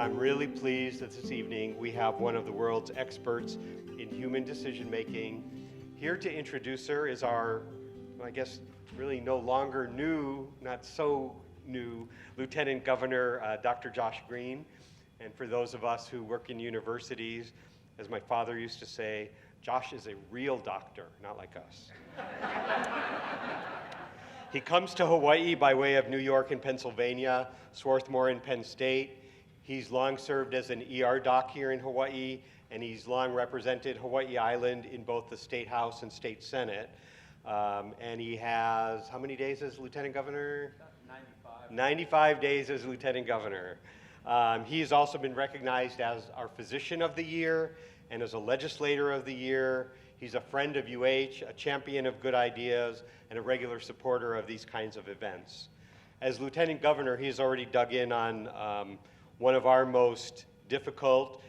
I'm really pleased that this evening we have one of the world's experts in human decision making. Here to introduce her is our, I guess, really no longer new, not so new, Lieutenant Governor Dr. Josh Green. And for those of us who work in universities, as my father used to say, Josh is a real doctor, not like us. He comes to Hawaii by way of New York and Pennsylvania, Swarthmore and Penn State. He's long served as an ER doc here in Hawaii, and he's long represented Hawaii Island in both the State House and State Senate. And he has, how many days as Lieutenant Governor? 95. 95 days as Lieutenant Governor. He has also been recognized as our Physician of the Year and as a Legislator of the Year. He's a friend of UH, a champion of good ideas, and a regular supporter of these kinds of events. As Lieutenant Governor, he's already dug in on one of our most difficult,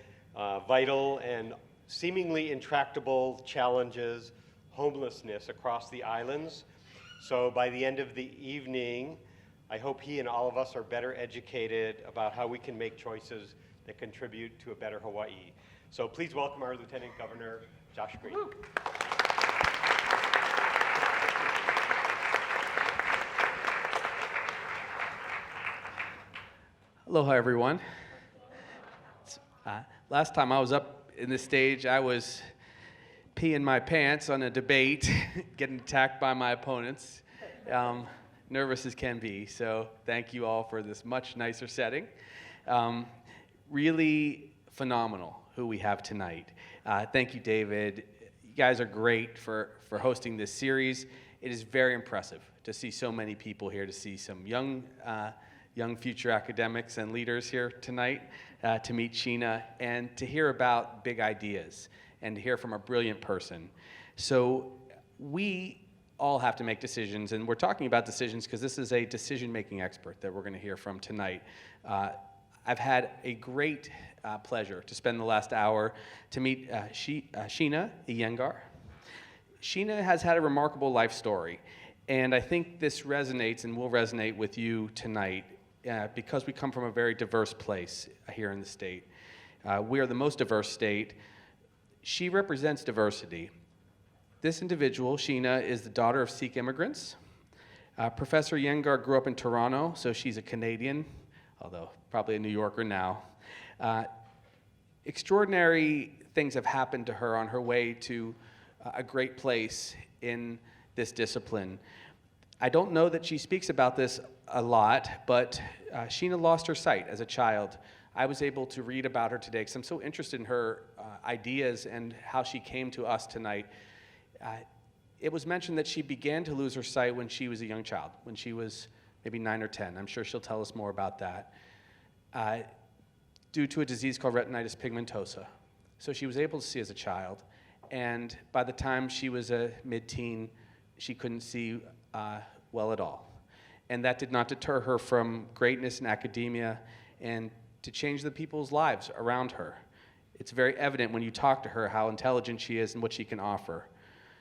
vital, and seemingly intractable challenges, homelessness across the islands. So by the end of the evening, I hope he and all of us are better educated about how we can make choices that contribute to a better Hawaii. So please welcome our Lieutenant Governor, Josh Green. Woo. Aloha, everyone. Last time I was up in this stage, I was peeing my pants on a debate, getting attacked by my opponents. Nervous as can be, so thank you all for this much nicer setting. Really phenomenal who we have tonight. Thank you, David. You guys are great for hosting this series. It is very impressive to see so many people here, to see some young future academics and leaders here tonight, to meet Sheena, and to hear about big ideas, and to hear from a brilliant person. So we all have to make decisions, and we're talking about decisions because this is a decision-making expert that we're going to hear from tonight. I've had a great pleasure to spend the last hour to meet Sheena Iyengar. Sheena has had a remarkable life story, and I think this resonates and will resonate with you tonight because we come from a very diverse place here in the state. We are the most diverse state. She represents diversity. This individual, Sheena, is the daughter of Sikh immigrants. Professor Iyengar grew up in Toronto, so she's a Canadian, although probably a New Yorker now. Extraordinary things have happened to her on her way to a great place in this discipline. I don't know that she speaks about this a lot, but Sheena lost her sight as a child. I was able to read about her today because I'm so interested in her ideas and how she came to us tonight. It was mentioned that she began to lose her sight when she was a young child, when she was maybe 9 or 10. I'm sure she'll tell us more about that. Due to a disease called retinitis pigmentosa. So she was able to see as a child, and by the time she was a mid-teen, she couldn't see well at all. And that did not deter her from greatness in academia and to change the people's lives around her. It's very evident when you talk to her how intelligent she is and what she can offer.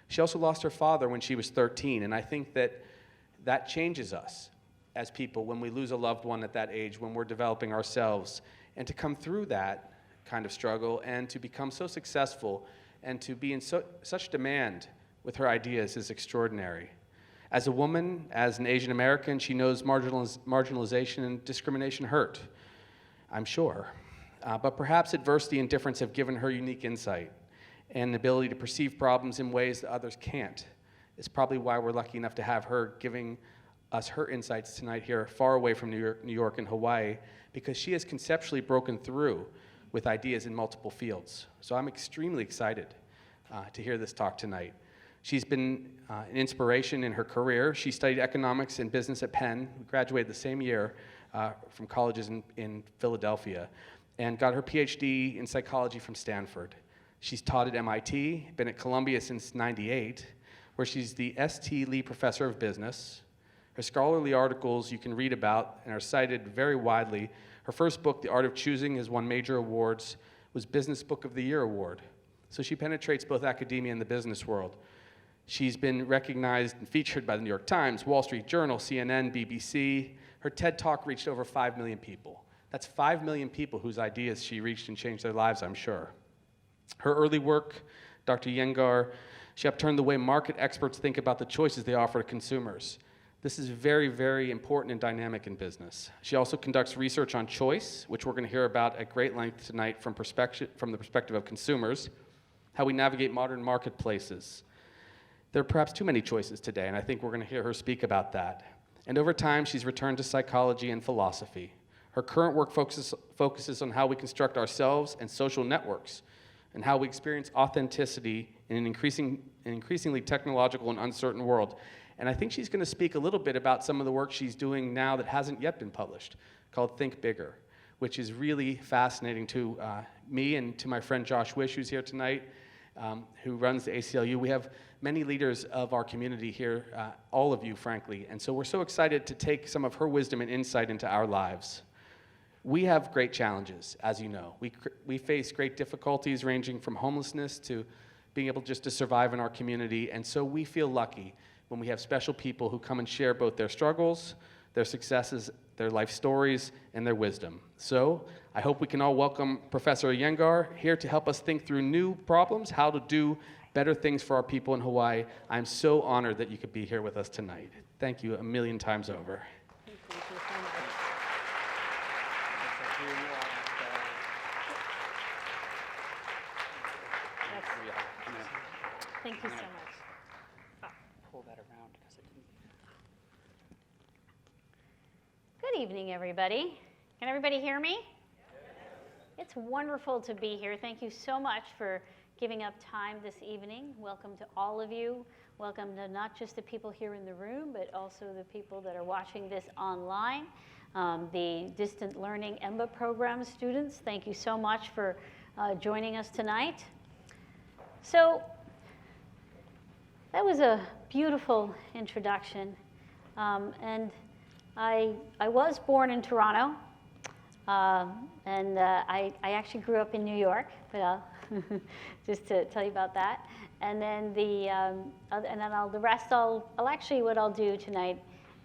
She also lost her father when she was 13, and I think that changes us as people when we lose a loved one at that age, when we're developing ourselves. And to come through that kind of struggle and to become so successful and to be in such demand with her ideas is extraordinary. As a woman, as an Asian American, she knows marginalization and discrimination hurt, I'm sure. But perhaps adversity and difference have given her unique insight and the ability to perceive problems in ways that others can't. It's probably why we're lucky enough to have her giving us her insights tonight here, far away from New York and Hawaii, because she has conceptually broken through with ideas in multiple fields. So I'm extremely excited to hear this talk tonight. She's been an inspiration in her career. She studied economics and business at Penn, graduated the same year from colleges in Philadelphia, and got her PhD in psychology from Stanford. She's taught at MIT, been at Columbia since '98, where she's the St. Lee Professor of Business. Her scholarly articles you can read about and are cited very widely. Her first book, The Art of Choosing, has won major awards, was Business Book of the Year award. So she penetrates both academia and the business world. She's been recognized and featured by the New York Times, Wall Street Journal, CNN, BBC. Her TED Talk reached over 5 million people. That's 5 million people whose ideas she reached and changed their lives, I'm sure. Her early work, Dr. Iyengar, she upturned the way market experts think about the choices they offer to consumers. This is very, very important and dynamic in business. She also conducts research on choice, which we're going to hear about at great length tonight from the perspective of consumers, how we navigate modern marketplaces. There are perhaps too many choices today, and I think we're going to hear her speak about that. And over time, she's returned to psychology and philosophy. Her current work focuses on how we construct ourselves and social networks, and how we experience authenticity in an increasingly technological and uncertain world. And I think she's going to speak a little bit about some of the work she's doing now that hasn't yet been published, called Think Bigger, which is really fascinating to me and to my friend Josh Wish, who's here tonight, who runs the ACLU. We have many leaders of our community here, all of you, frankly. And so we're so excited to take some of her wisdom and insight into our lives. We have great challenges, as you know. We face great difficulties ranging from homelessness to being able just to survive in our community. And so we feel lucky when we have special people who come and share both their struggles, their successes, their life stories, and their wisdom. So I hope we can all welcome Professor Iyengar here to help us think through new problems, how to do better things for our people in Hawaii. I'm so honored that you could be here with us tonight. Thank you a million times over. Thank you so much. Thank you so much. Pull that around because it didn't. Good evening, everybody. Can everybody hear me? It's wonderful to be here. Thank you so much for giving up time this evening. Welcome to all of you. Welcome to not just the people here in the room, but also the people that are watching this online. The Distant Learning EMBA program students, thank you so much for joining us tonight. So that was a beautiful introduction. And I was born in Toronto. And I actually grew up in New York, but I'll just to tell you about that. And then the rest actually what I'll do tonight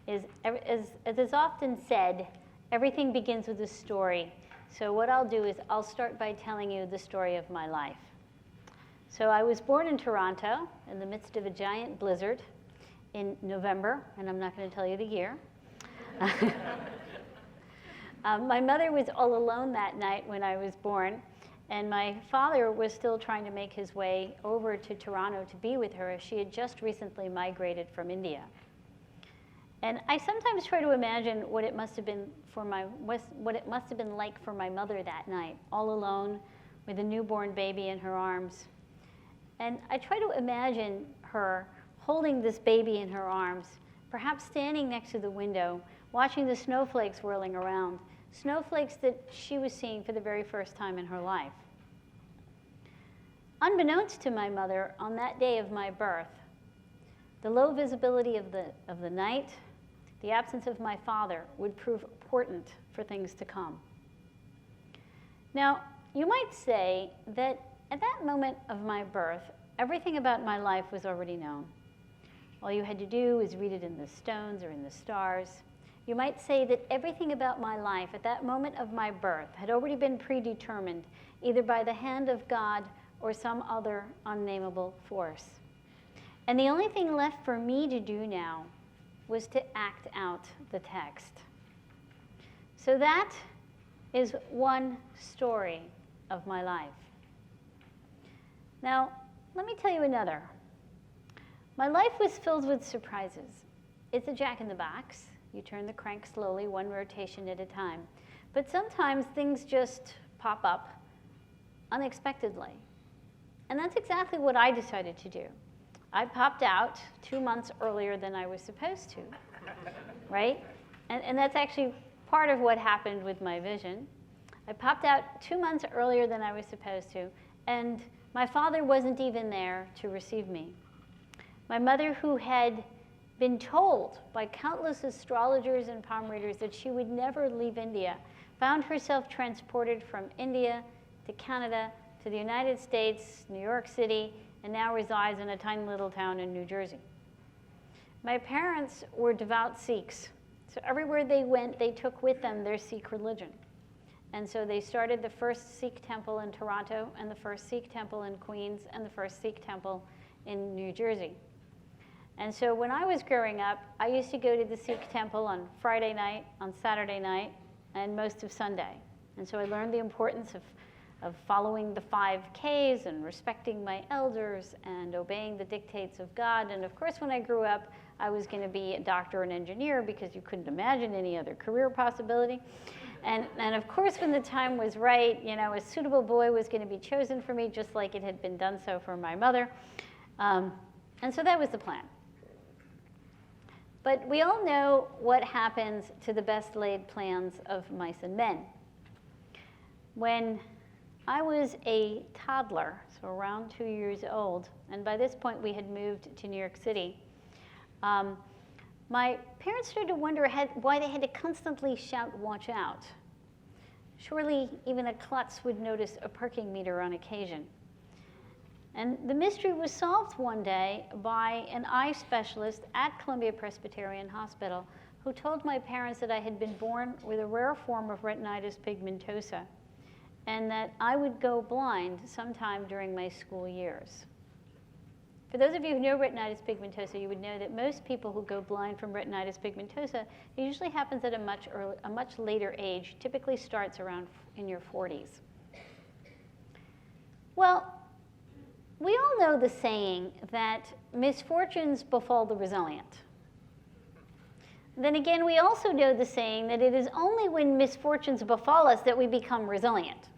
is, as is often said, everything begins with a story. So what I'll do is I'll start by telling you the story of my life. So I was born in Toronto in the midst of a giant blizzard in November, and I'm not going to tell you the year. My mother was all alone that night when I was born, and my father was still trying to make his way over to Toronto to be with her, as she had just recently migrated from India. And I sometimes try to imagine what it must have been like for my mother that night, all alone with a newborn baby in her arms. And I try to imagine her holding this baby in her arms, perhaps standing next to the window, watching the snowflakes whirling around, snowflakes that she was seeing for the very first time in her life. Unbeknownst to my mother, on that day of my birth, the low visibility of the night, the absence of my father, would prove important for things to come. Now, you might say that at that moment of my birth, everything about my life was already known. All you had to do was read it in the stones or in the stars. You might say that everything about my life at that moment of my birth had already been predetermined, either by the hand of God or some other unnameable force. And the only thing left for me to do now was to act out the text. So that is one story of my life. Now, let me tell you another. My life was filled with surprises. It's a jack-in-the-box. You turn the crank slowly, one rotation at a time. But sometimes things just pop up unexpectedly. And that's exactly what I decided to do. I popped out 2 months earlier than I was supposed to, right? And that's actually part of what happened with my vision. I popped out 2 months earlier than I was supposed to, and my father wasn't even there to receive me. My mother, who had been told by countless astrologers and palm readers that she would never leave India, found herself transported from India to Canada to the United States, New York City, and now resides in a tiny little town in New Jersey. My parents were devout Sikhs, so everywhere they went, they took with them their Sikh religion. And so they started the first Sikh temple in Toronto, and the first Sikh temple in Queens, and the first Sikh temple in New Jersey. And so when I was growing up, I used to go to the Sikh temple on Friday night, on Saturday night, and most of Sunday. And so I learned the importance of following the 5 Ks and respecting my elders and obeying the dictates of God. And of course, when I grew up, I was going to be a doctor or an engineer because you couldn't imagine any other career possibility. And of course, when the time was right, you know, a suitable boy was going to be chosen for me, just like it had been done so for my mother. And so that was the plan. But we all know what happens to the best laid plans of mice and men. When I was a toddler, so around 2 years old, and by this point we had moved to New York City, my parents started to wonder why they had to constantly shout, "Watch out." Surely even a klutz would notice a parking meter on occasion. And the mystery was solved one day by an eye specialist at Columbia Presbyterian Hospital who told my parents that I had been born with a rare form of retinitis pigmentosa and that I would go blind sometime during my school years. For those of you who know retinitis pigmentosa, you would know that most people who go blind from retinitis pigmentosa, it usually happens at a much later age, typically starts around in your 40s. Well, we all know the saying that misfortunes befall the resilient. Then again, we also know the saying that it is only when misfortunes befall us that we become resilient.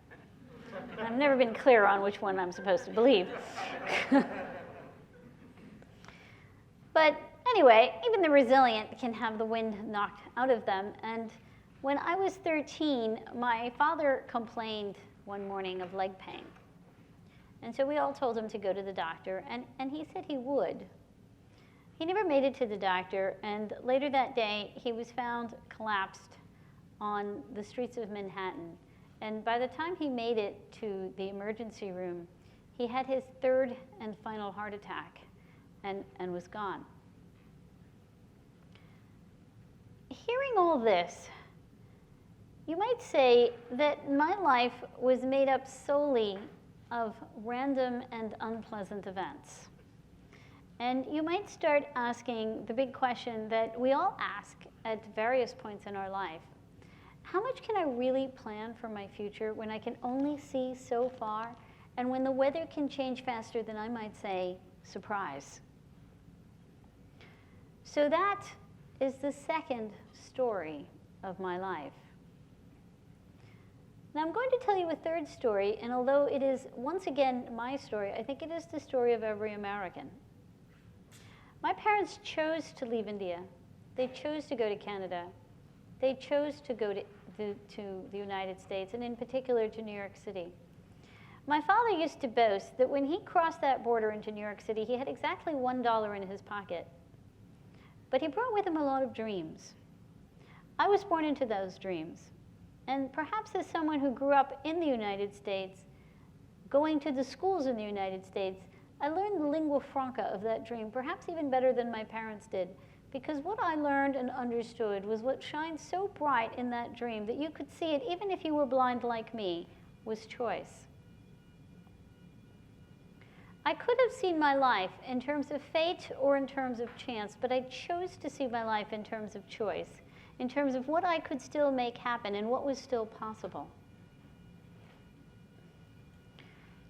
I've never been clear on which one I'm supposed to believe. But anyway, even the resilient can have the wind knocked out of them. And when I was 13, my father complained one morning of leg pain. And so we all told him to go to the doctor, and he said he would. He never made it to the doctor, and later that day, he was found collapsed on the streets of Manhattan. And by the time he made it to the emergency room, he had his 3rd and final heart attack and was gone. Hearing all this, you might say that my life was made up solely of random and unpleasant events. And you might start asking the big question that we all ask at various points in our life. How much can I really plan for my future when I can only see so far and when the weather can change faster than I might say, surprise? So that is the second story of my life. Now I'm going to tell you a third story, and although it is once again my story, I think it is the story of every American. My parents chose to leave India. They chose to go to Canada. They chose to go to the United States, and in particular to New York City. My father used to boast that when he crossed that border into New York City, he had exactly $1 in his pocket. But he brought with him a lot of dreams. I was born into those dreams. And perhaps as someone who grew up in the United States, going to the schools in the United States, I learned the lingua franca of that dream, perhaps even better than my parents did. Because what I learned and understood was what shines so bright in that dream that you could see it even if you were blind like me, was choice. I could have seen my life in terms of fate or in terms of chance, but I chose to see my life in terms of choice, in terms of what I could still make happen and what was still possible.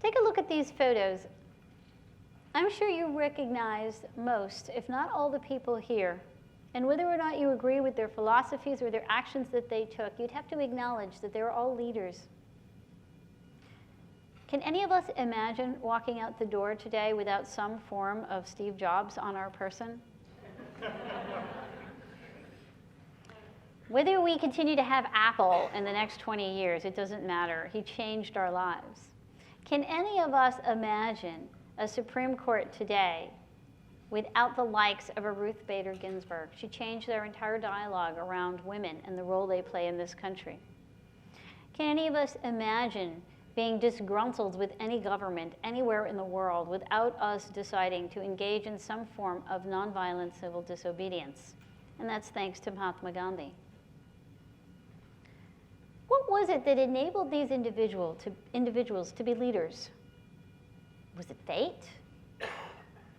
Take a look at these photos. I'm sure you recognize most, if not all, the people here. And whether or not you agree with their philosophies or their actions that they took, you'd have to acknowledge that they're all leaders. Can any of us imagine walking out the door today without some form of Steve Jobs on our person? Whether we continue to have Apple in the next 20 years, it doesn't matter. He changed our lives. Can any of us imagine a Supreme Court today without the likes of a Ruth Bader Ginsburg? She changed their entire dialogue around women and the role they play in this country. Can any of us imagine being disgruntled with any government anywhere in the world without us deciding to engage in some form of nonviolent civil disobedience? And that's thanks to Mahatma Gandhi. What what was it that enabled these individuals to be leaders? Was it fate?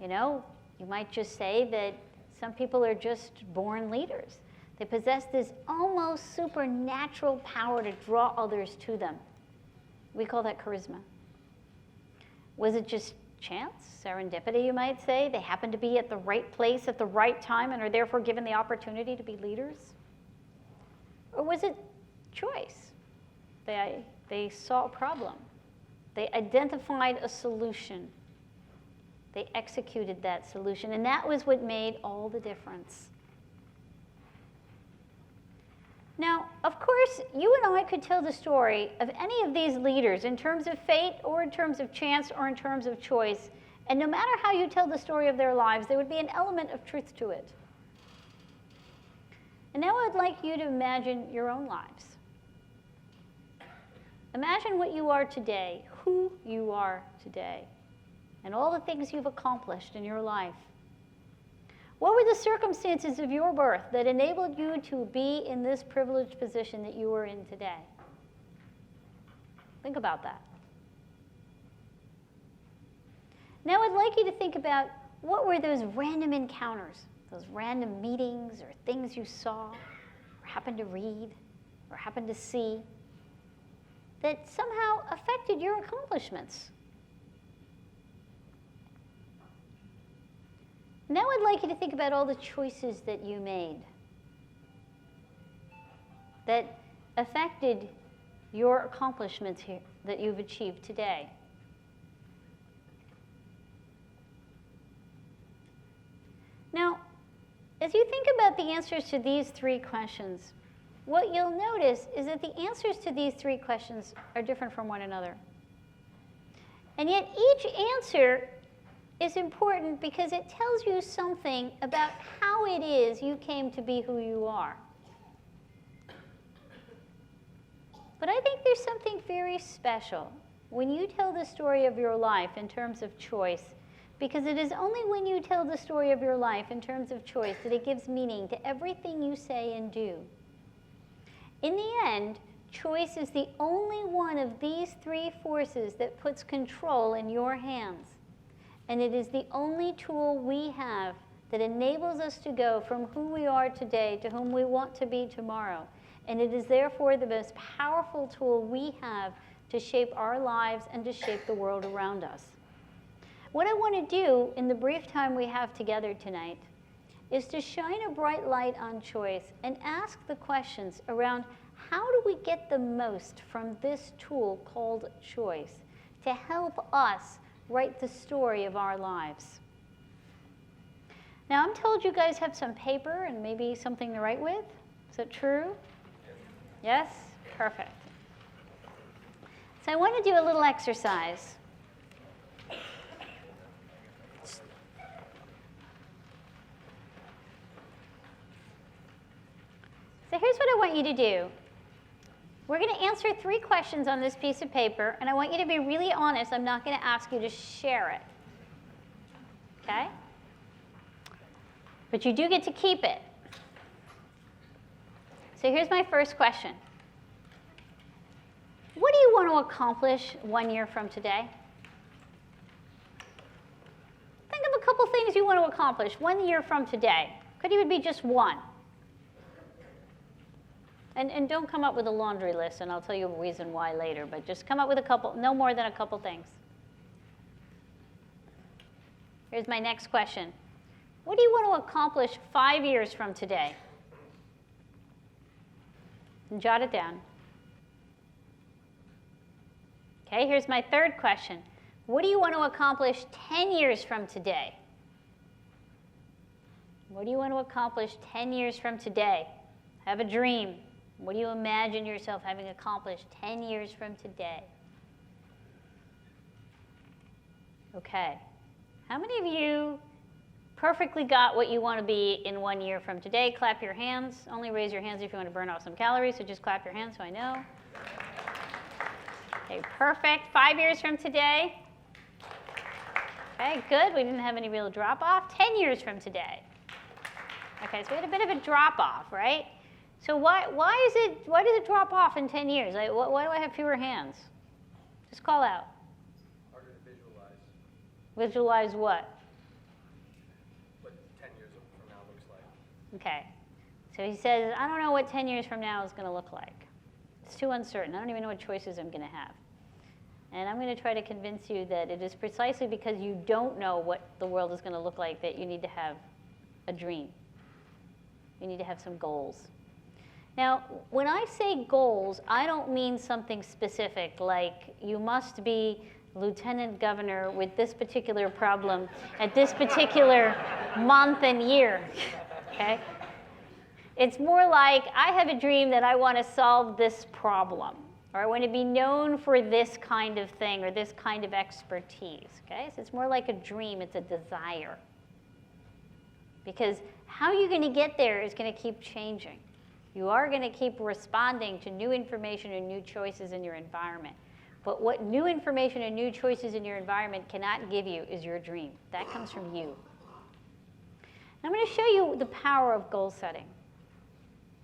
You know, you might just say that some people are just born leaders. They possess this almost supernatural power to draw others to them. We call that charisma. Was it just chance, serendipity, you might say? They happen to be at the right place at the right time and are therefore given the opportunity to be leaders? Or was it choice? They saw a problem. They identified a solution. They executed that solution, and that was what made all the difference. Now, of course, you and I could tell the story of any of these leaders in terms of fate or in terms of chance or in terms of choice, and no matter how you tell the story of their lives, there would be an element of truth to it. And now I'd like you to imagine your own lives. Imagine what you are today, who you are today, and all the things you've accomplished in your life. What were the circumstances of your birth that enabled you to be in this privileged position that you are in today? Think about that. Now I'd like you to think about what were those random encounters, those random meetings or things you saw or happened to read or happened to see that somehow affected your accomplishments. Now I'd like you to think about all the choices that you made that affected your accomplishments here that you've achieved today. Now, as you think about the answers to these three questions, what you'll notice is that the answers to these three questions are different from one another. And yet each answer is important because it tells you something about how it is you came to be who you are. But I think there's something very special when you tell the story of your life in terms of choice, because it is only when you tell the story of your life in terms of choice that it gives meaning to everything you say and do. In the end, choice is the only one of these three forces that puts control in your hands. And it is the only tool we have that enables us to go from who we are today to whom we want to be tomorrow. And it is therefore the most powerful tool we have to shape our lives and to shape the world around us. What I want to do in the brief time we have together tonight is to shine a bright light on choice and ask the questions around how do we get the most from this tool called choice to help us write the story of our lives. Now, I'm told you guys have some paper and maybe something to write with. Is that true? Yes? Perfect. So I want to do a little exercise. So here's what I want you to do. We're going to answer 3 questions on this piece of paper, and I want you to be really honest. I'm not going to ask you to share it. Okay? But you do get to keep it. So here's my first question. What do you want to accomplish 1 year from today? Think of a couple things you want to accomplish 1 year from today. Could even be just one. And don't come up with a laundry list, and I'll tell you a reason why later, but just come up with a couple, no more than a couple things. Here's my next question. What do you want to accomplish 5 years from today? And jot it down. Okay, here's my third question. What do you want to accomplish 10 years from today? What do you want to accomplish 10 years from today? Have a dream. What do you imagine yourself having accomplished 10 years from today? Okay. How many of you perfectly got what you want to be in 1 year from today? Clap your hands. Only raise your hands if you want to burn off some calories, so just clap your hands so I know. Okay, perfect. 5 years from today? Okay, good. We didn't have any real drop-off. 10 years from today? Okay, so we had a bit of a drop-off, right? So why does it drop off in 10 years? Like, why do I have fewer hands? Just call out. Harder to visualize Visualize what? what 10 years from now looks like. Okay. So he says, I don't know what 10 years from now is going to look like. It's too uncertain. I don't even know what choices I'm going to have. And I'm going to try to convince you that it is precisely because you don't know what the world is going to look like that you need to have a dream. You need to have some goals. Now, when I say goals, I don't mean something specific, like you must be lieutenant governor with this particular problem at this particular month and year, okay? It's more like I have a dream that I want to solve this problem, or I want to be known for this kind of thing or this kind of expertise, okay? So it's more like a dream, it's a desire. Because how you're going to get there is going to keep changing. You are going to keep responding to new information and new choices in your environment. But what new information and new choices in your environment cannot give you is your dream. That comes from you. I'm going to show you the power of goal setting.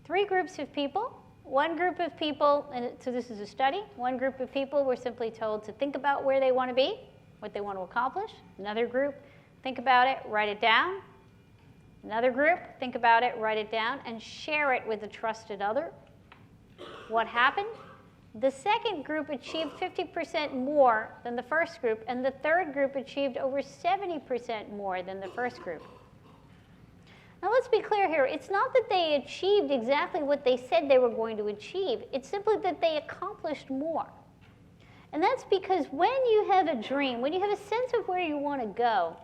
3 groups of people. One group of people, and so this is a study, one group of people were simply told to think about where they want to be, what they want to accomplish. Another group, think about it, write it down. Another group, think about it, write it down, and share it with a trusted other. What happened? The second group achieved 50% more than the first group, and the third group achieved over 70% more than the first group. Now let's be clear here. It's not that they achieved exactly what they said they were going to achieve. It's simply that they accomplished more. And that's because when you have a dream, when you have a sense of where you want to go,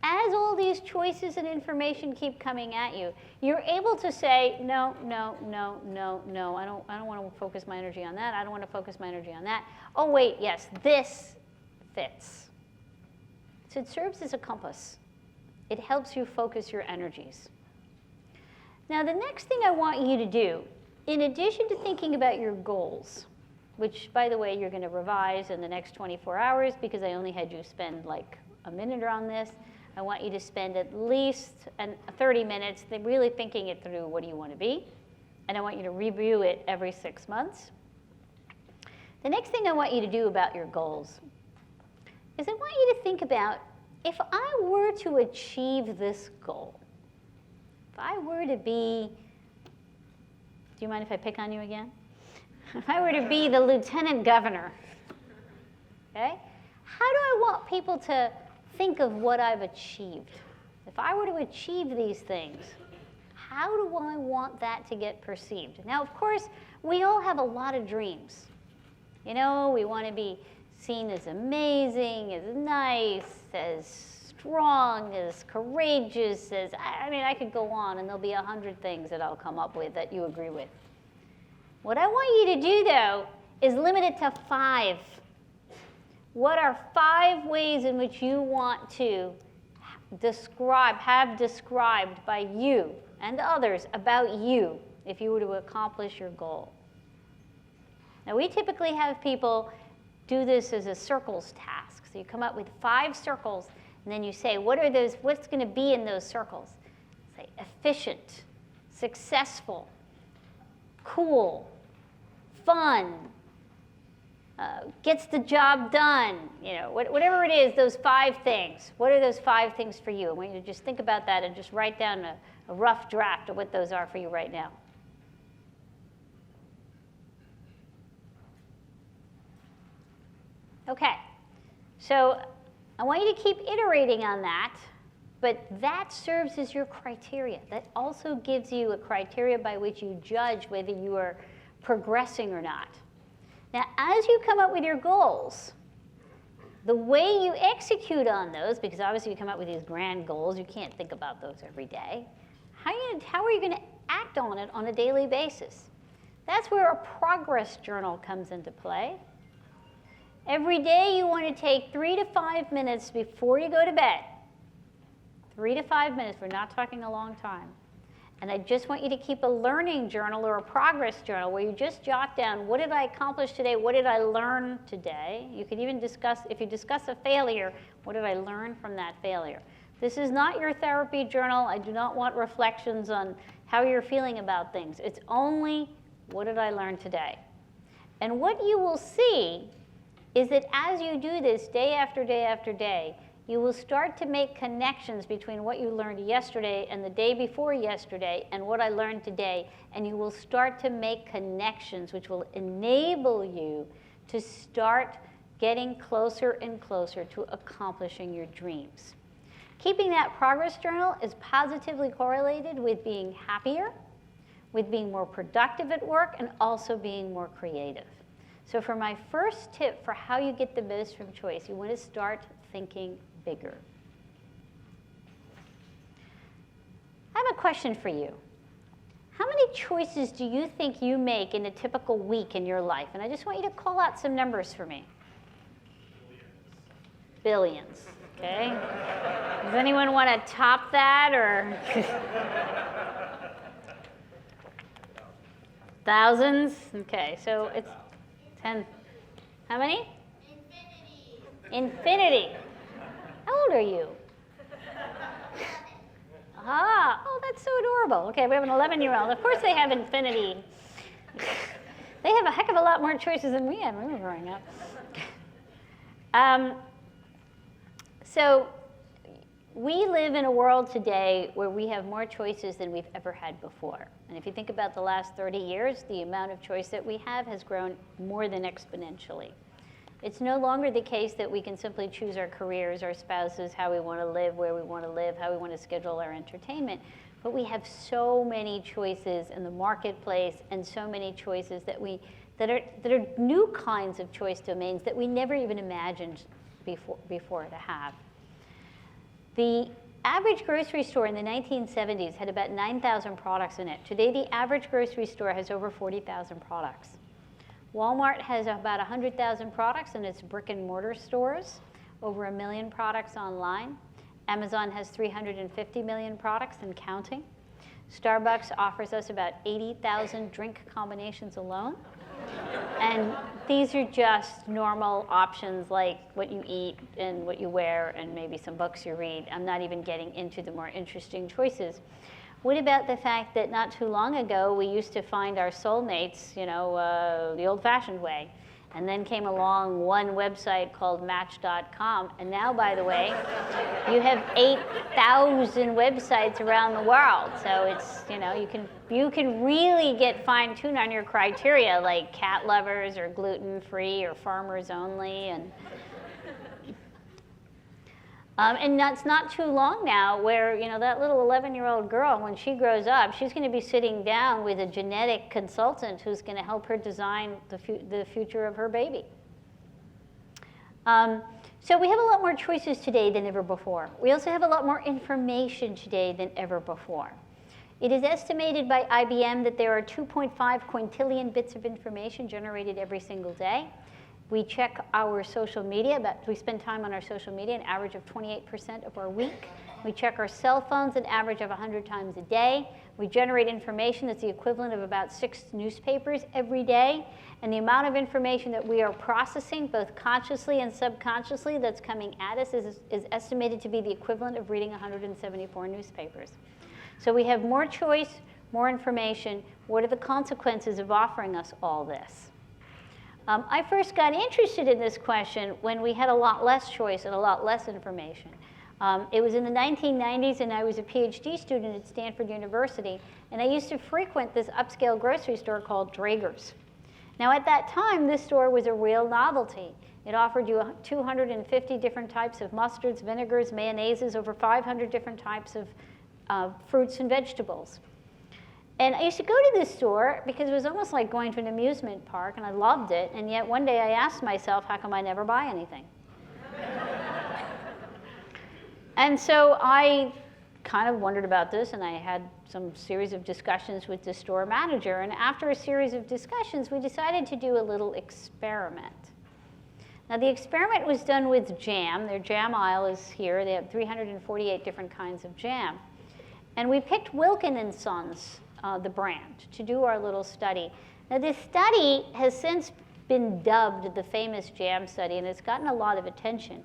as all these choices and information keep coming at you, you're able to say, no, no, no, no, no, I don't want to focus my energy on that. I don't want to focus my energy on that. Oh, wait, yes, this fits. So it serves as a compass. It helps you focus your energies. Now, the next thing I want you to do, in addition to thinking about your goals, which, by the way, you're going to revise in the next 24 hours because I only had you spend like a minute on this, I want you to spend at least 30 minutes really thinking it through. What do you want to be? And I want you to review it every 6 months. The next thing I want you to do about your goals is I want you to think about, if I were to achieve this goal, if I were to be, do you mind if I pick on you again? If I were to be the lieutenant governor, okay? How do I want people to think of what I've achieved? If I were to achieve these things, how do I want that to get perceived? Now, of course, we all have a lot of dreams. You know, we want to be seen as amazing, as nice, as strong, as courageous, as, I mean, I could go on, and there'll be 100 things that I'll come up with that you agree with. What I want you to do, though, is limit it to 5. What are 5 ways in which you want to have described by you and others about you if you were to accomplish your goal? Now, we typically have people do this as a circles task. So you come up with 5 circles, and then you say, what's going to be in those circles? Say, efficient, successful, cool, fun, gets the job done, you know, whatever it is, those 5 things. What are those 5 things for you? I want you to just think about that and just write down a rough draft of what those are for you right now. Okay, so I want you to keep iterating on that, but that serves as your criteria. That also gives you a criteria by which you judge whether you are progressing or not. Now, as you come up with your goals, the way you execute on those, because obviously you come up with these grand goals, you can't think about those every day. How are you going to act on it on a daily basis? That's where a progress journal comes into play. Every day you want to take 3 to 5 minutes before you go to bed. 3 to 5 minutes, we're not talking a long time. And I just want you to keep a learning journal or a progress journal where you just jot down, what did I accomplish today? What did I learn today? You could even discuss, if you discuss a failure, what did I learn from that failure? This is not your therapy journal. I do not want reflections on how you're feeling about things. It's only, what did I learn today? And what you will see is that as you do this day after day after day, you will start to make connections between what you learned yesterday and the day before yesterday and what I learned today. And you will start to make connections which will enable you to start getting closer and closer to accomplishing your dreams. Keeping that progress journal is positively correlated with being happier, with being more productive at work, and also being more creative. So for my first tip for how you get the most from choice, you want to start thinking bigger. I have a question for you. How many choices do you think you make in a typical week in your life? And I just want you to call out some numbers for me. Billions, okay? Does anyone want to top that, or? Thousands? Okay, so it's 10. How many? Infinity. How old are you? Ah, oh, that's so adorable. Okay, we have an 11-year-old. Of course they have infinity. They have a heck of a lot more choices than we had when we were growing up. So we live in a world today where we have more choices than we've ever had before. And if you think about the last 30 years, the amount of choice that we have has grown more than exponentially. It's no longer the case that we can simply choose our careers, our spouses, how we want to live, where we want to live, how we want to schedule our entertainment. But we have so many choices in the marketplace and so many choices that are new kinds of choice domains that we never even imagined before to have. The average grocery store in the 1970s had about 9,000 products in it. Today, the average grocery store has over 40,000 products. Walmart has about 100,000 products in its brick and mortar stores, over 1 million products online. Amazon has 350 million products and counting. Starbucks offers us about 80,000 drink combinations alone. And these are just normal options like what you eat and what you wear and maybe some books you read. I'm not even getting into the more interesting choices. What about the fact that not too long ago we used to find our soulmates, the old-fashioned way, and then came along one website called Match.com, and now, by the way, you have 8,000 websites around the world. So it's, you can really get fine-tuned on your criteria, like cat lovers or gluten-free or farmers only, and that's not too long now where, that little 11-year-old girl, when she grows up, she's going to be sitting down with a genetic consultant who's going to help her design the future of her baby. So we have a lot more choices today than ever before. We also have a lot more information today than ever before. It is estimated by IBM that there are 2.5 quintillion bits of information generated every single day. We check our social media, we spend time on our social media, an average of 28% of our week. We check our cell phones an average of 100 times a day. We generate information that's the equivalent of about 6 newspapers every day. And the amount of information that we are processing, both consciously and subconsciously, that's coming at us is estimated to be the equivalent of reading 174 newspapers. So we have more choice, more information. What are the consequences of offering us all this? I first got interested in this question when we had a lot less choice and a lot less information. It was in the 1990s, and I was a PhD student at Stanford University, and I used to frequent this upscale grocery store called Draeger's. Now, at that time, this store was a real novelty. It offered you 250 different types of mustards, vinegars, mayonnaises, over 500 different types of fruits and vegetables. And I used to go to this store because it was almost like going to an amusement park, and I loved it. And yet one day I asked myself, how come I never buy anything? And so I kind of wondered about this, and I had some series of discussions with the store manager. And after a series of discussions, we decided to do a little experiment. Now, the experiment was done with jam. Their jam aisle is here. They have 348 different kinds of jam. And we picked Wilkin & Sons, the brand, to do our little study. Now, this study has since been dubbed the famous jam study, and it's gotten a lot of attention.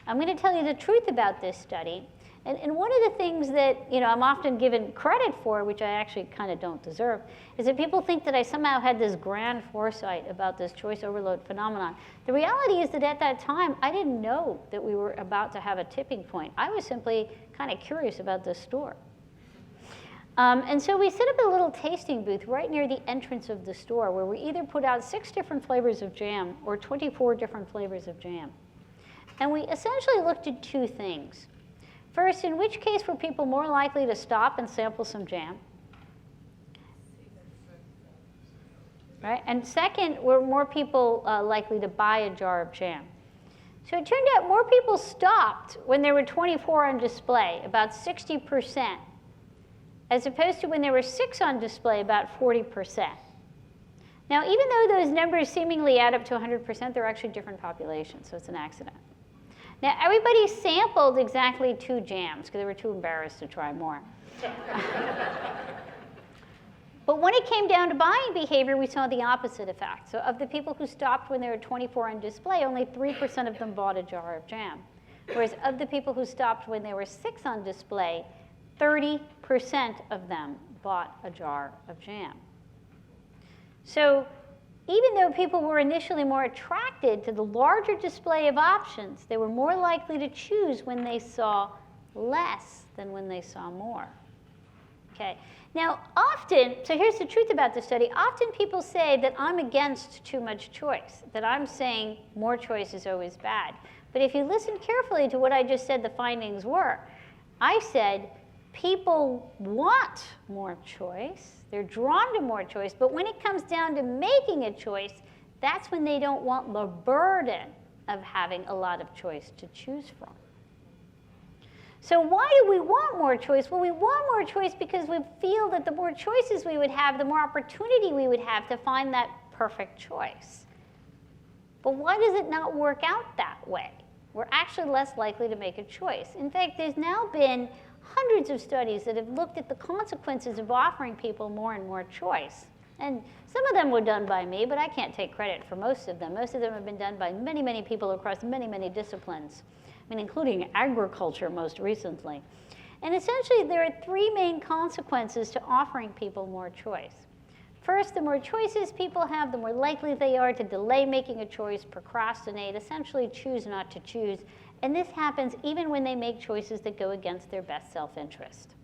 I'm going to tell you the truth about this study, And one of the things that I'm often given credit for, which I actually kind of don't deserve, is that people think that I somehow had this grand foresight about this choice overload phenomenon. The reality is that at that time, I didn't know that we were about to have a tipping point. I was simply kind of curious about this store. And so we set up a little tasting booth right near the entrance of the store where we either put out 6 different flavors of jam or 24 different flavors of jam. And we essentially looked at 2 things. First, in which case were people more likely to stop and sample some jam? Right? And second, were more people likely to buy a jar of jam? So it turned out more people stopped when there were 24 on display, about 60%, as opposed to when there were 6 on display, about 40%. Now, even though those numbers seemingly add up to 100%, they're actually different populations, so it's an accident. Now, everybody sampled exactly 2 jams because they were too embarrassed to try more. But when it came down to buying behavior, we saw the opposite effect. So of the people who stopped when there were 24 on display, only 3% of them bought a jar of jam. Whereas of the people who stopped when there were 6 on display, 30% of them bought a jar of jam. So even though people were initially more attracted to the larger display of options, they were more likely to choose when they saw less than when they saw more. Okay. Now, often, so here's the truth about the study, often people say that I'm against too much choice, that I'm saying more choice is always bad. But if you listen carefully to what I just said the findings were, I said people want more choice. They're drawn to more choice, but when it comes down to making a choice, that's when they don't want the burden of having a lot of choice to choose from. So why do we want more choice? Well, we want more choice because we feel that the more choices we would have, the more opportunity we would have to find that perfect choice. But why does it not work out that way? We're actually less likely to make a choice. In fact, there's now been hundreds of studies that have looked at the consequences of offering people more and more choice. And some of them were done by me, but I can't take credit for most of them. Most of them have been done by many, many people across many, many disciplines, I mean, including agriculture most recently. And essentially, there are 3 main consequences to offering people more choice. First, the more choices people have, the more likely they are to delay making a choice, procrastinate, essentially choose not to choose. And this happens even when they make choices that go against their best self-interest.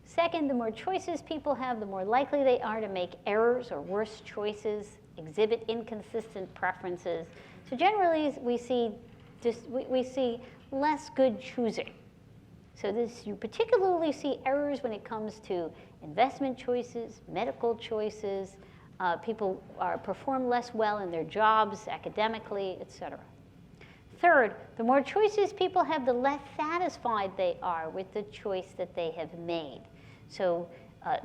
Second, the more choices people have, the more likely they are to make errors or worse choices, exhibit inconsistent preferences. So generally, we see less good choosing. So you particularly see errors when it comes to investment choices, medical choices. People perform less well in their jobs, academically, et cetera. Third, the more choices people have, the less satisfied they are with the choice that they have made. So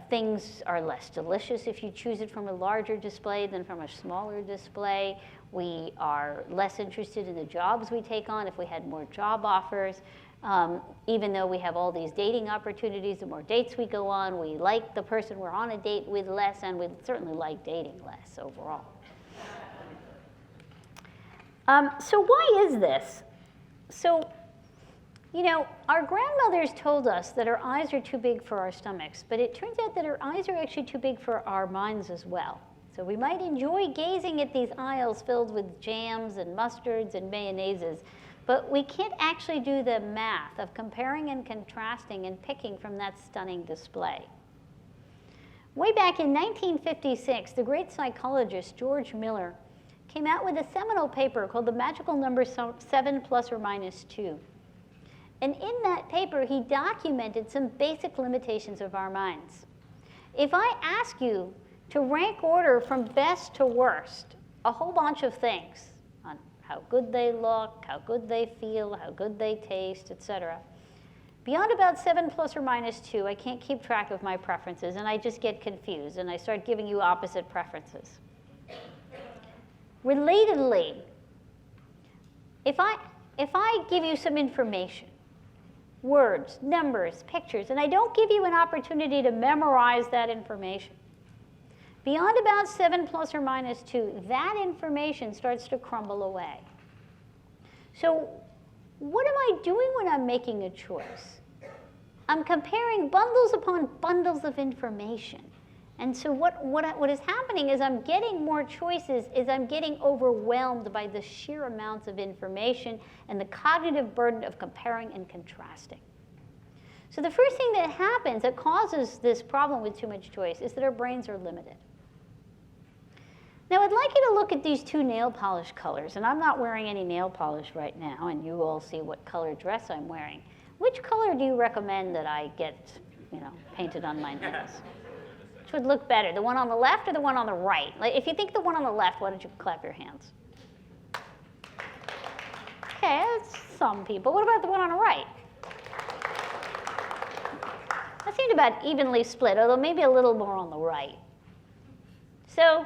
things are less delicious if you choose it from a larger display than from a smaller display. We are less interested in the jobs we take on if we had more job offers. Even though we have all these dating opportunities, the more dates we go on, we like the person we're on a date with less, and we certainly like dating less overall. So why is this? So, our grandmothers told us that our eyes are too big for our stomachs, but it turns out that our eyes are actually too big for our minds as well. So we might enjoy gazing at these aisles filled with jams and mustards and mayonnaises, but we can't actually do the math of comparing and contrasting and picking from that stunning display. Way back in 1956, the great psychologist George Miller came out with a seminal paper called The Magical Number 7 plus or minus 2. And in that paper, he documented some basic limitations of our minds. If I ask you to rank order from best to worst a whole bunch of things on how good they look, how good they feel, how good they taste, etc., beyond about 7 plus or minus 2, I can't keep track of my preferences, and I just get confused, and I start giving you opposite preferences. Relatedly, if I give you some information, words, numbers, pictures, and I don't give you an opportunity to memorize that information, beyond about 7 plus or minus 2, that information starts to crumble away. So what am I doing when I'm making a choice? I'm comparing bundles upon bundles of information. And so what is happening is I'm getting more choices, is I'm getting overwhelmed by the sheer amounts of information and the cognitive burden of comparing and contrasting. So the first thing that happens that causes this problem with too much choice is that our brains are limited. Now I'd like you to look at these two nail polish colors, and I'm not wearing any nail polish right now, and you all see what color dress I'm wearing. Which color do you recommend that I get, painted on my nails? Which would look better, the one on the left or the one on the right? Like, if you think the one on the left, why don't you clap your hands? Okay, that's some people. What about the one on the right? That seemed about evenly split, although maybe a little more on the right. So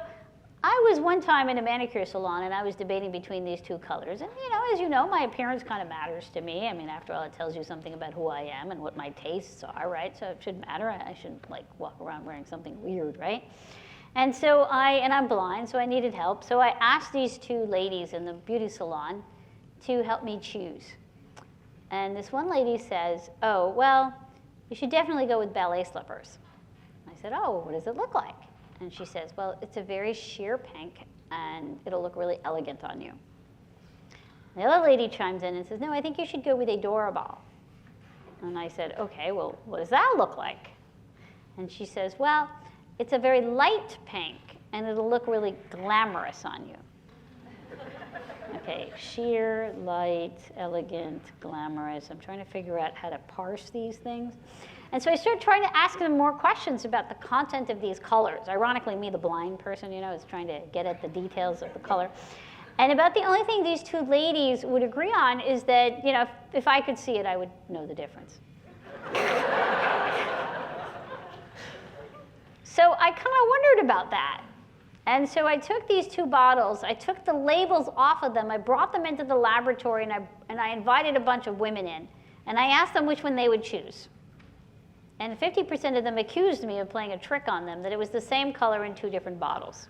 I was one time in a manicure salon, and I was debating between these two colors. And, as you know, my appearance kind of matters to me. I mean, after all, it tells you something about who I am and what my tastes are, right? So it should matter. I shouldn't, walk around wearing something weird, right? And so I'm blind, so I needed help. So I asked these two ladies in the beauty salon to help me choose. And this one lady says, oh, well, you should definitely go with ballet slippers. I said, oh, what does it look like? And she says, well, it's a very sheer pink, and it'll look really elegant on you. The other lady chimes in and says, no, I think you should go with a Dora ball. And I said, okay, well, what does that look like? And she says, well, it's a very light pink, and it'll look really glamorous on you. Okay, sheer, light, elegant, glamorous. I'm trying to figure out how to parse these things. And so I started trying to ask them more questions about the content of these colors. Ironically, me, the blind person, is trying to get at the details of the color. And about the only thing these two ladies would agree on is that, if I could see it, I would know the difference. So I kind of wondered about that. And so I took these two bottles, I took the labels off of them, I brought them into the laboratory, and I invited a bunch of women in. And I asked them which one they would choose. And 50% of them accused me of playing a trick on them, that it was the same color in two different bottles.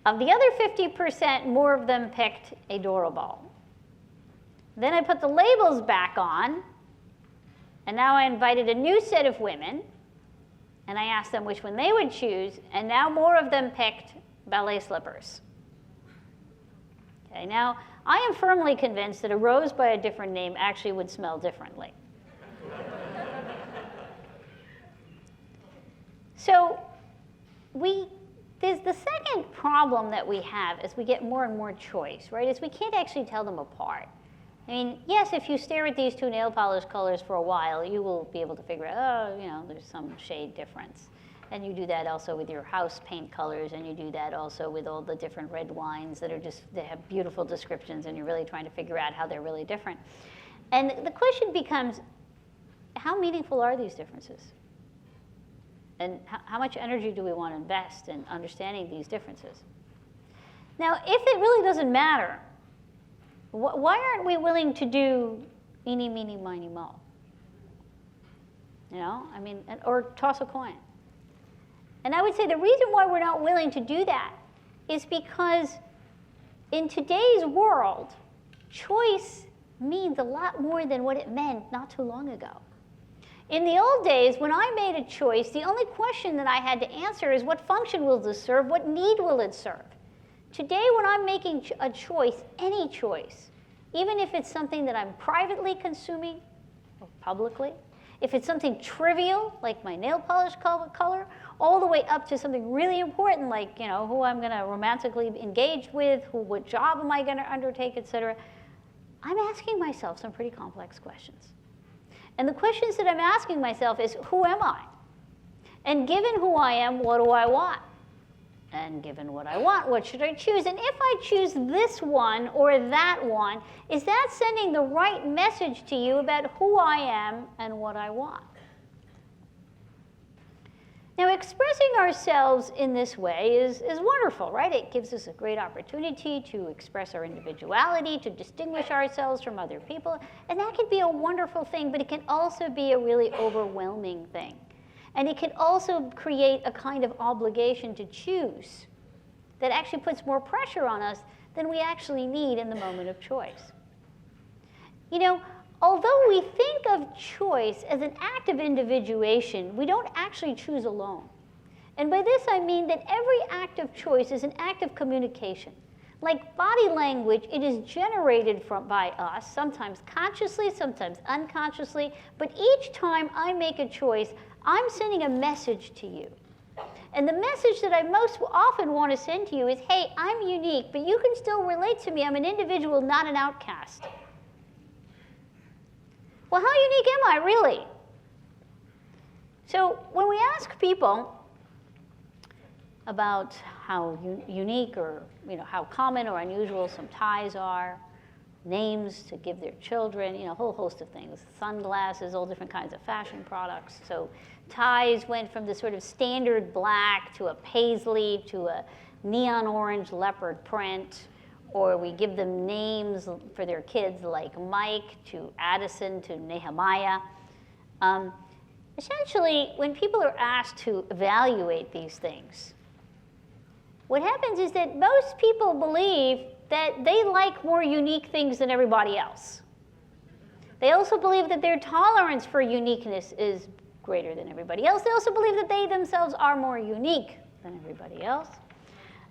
Of the other 50%, more of them picked a Dora ball. Then I put the labels back on, and now I invited a new set of women, and I asked them which one they would choose, and now more of them picked ballet slippers. Okay, now, I am firmly convinced that a rose by a different name actually would smell differently. So there's the second problem that we have as we get more and more choice, right, is we can't actually tell them apart. I mean, yes, if you stare at these two nail polish colors for a while, you will be able to figure out, oh, there's some shade difference. And you do that also with your house paint colors, and you do that also with all the different red wines that have beautiful descriptions, and you're really trying to figure out how they're really different. And the question becomes, how meaningful are these differences? And how much energy do we want to invest in understanding these differences? Now, if it really doesn't matter, why aren't we willing to do eeny, meeny, miny, moe? Or toss a coin. And I would say the reason why we're not willing to do that is because in today's world, choice means a lot more than what it meant not too long ago. In the old days, when I made a choice, the only question that I had to answer is what function will this serve, what need will it serve? Today, when I'm making a choice, any choice, even if it's something that I'm privately consuming or publicly, if it's something trivial, like my nail polish color, all the way up to something really important, like who I'm going to romantically engage with, what job am I going to undertake, etc., I'm asking myself some pretty complex questions. And the questions that I'm asking myself is, who am I? And given who I am, what do I want? And given what I want, what should I choose? And if I choose this one or that one, is that sending the right message to you about who I am and what I want? Now, expressing ourselves in this way is wonderful, right? It gives us a great opportunity to express our individuality, to distinguish ourselves from other people. And that can be a wonderful thing, but it can also be a really overwhelming thing. And it can also create a kind of obligation to choose that actually puts more pressure on us than we actually need in the moment of choice. You know, although we think of choice as an act of individuation, we don't actually choose alone. And by this I mean that every act of choice is an act of communication. Like body language, it is generated by us, sometimes consciously, sometimes unconsciously, but each time I make a choice, I'm sending a message to you. And the message that I most often want to send to you is, hey, I'm unique, but you can still relate to me. I'm an individual, not an outcast. Well, how unique am I, really? So when we ask people about how unique or how common or unusual some ties are, names to give their children, a whole host of things, sunglasses, all different kinds of fashion products. So ties went from the sort of standard black to a paisley to a neon orange leopard print, or we give them names for their kids like Mike to Addison to Nehemiah. Essentially, when people are asked to evaluate these things, what happens is that most people believe that they like more unique things than everybody else. They also believe that their tolerance for uniqueness is greater than everybody else. They also believe that they themselves are more unique than everybody else.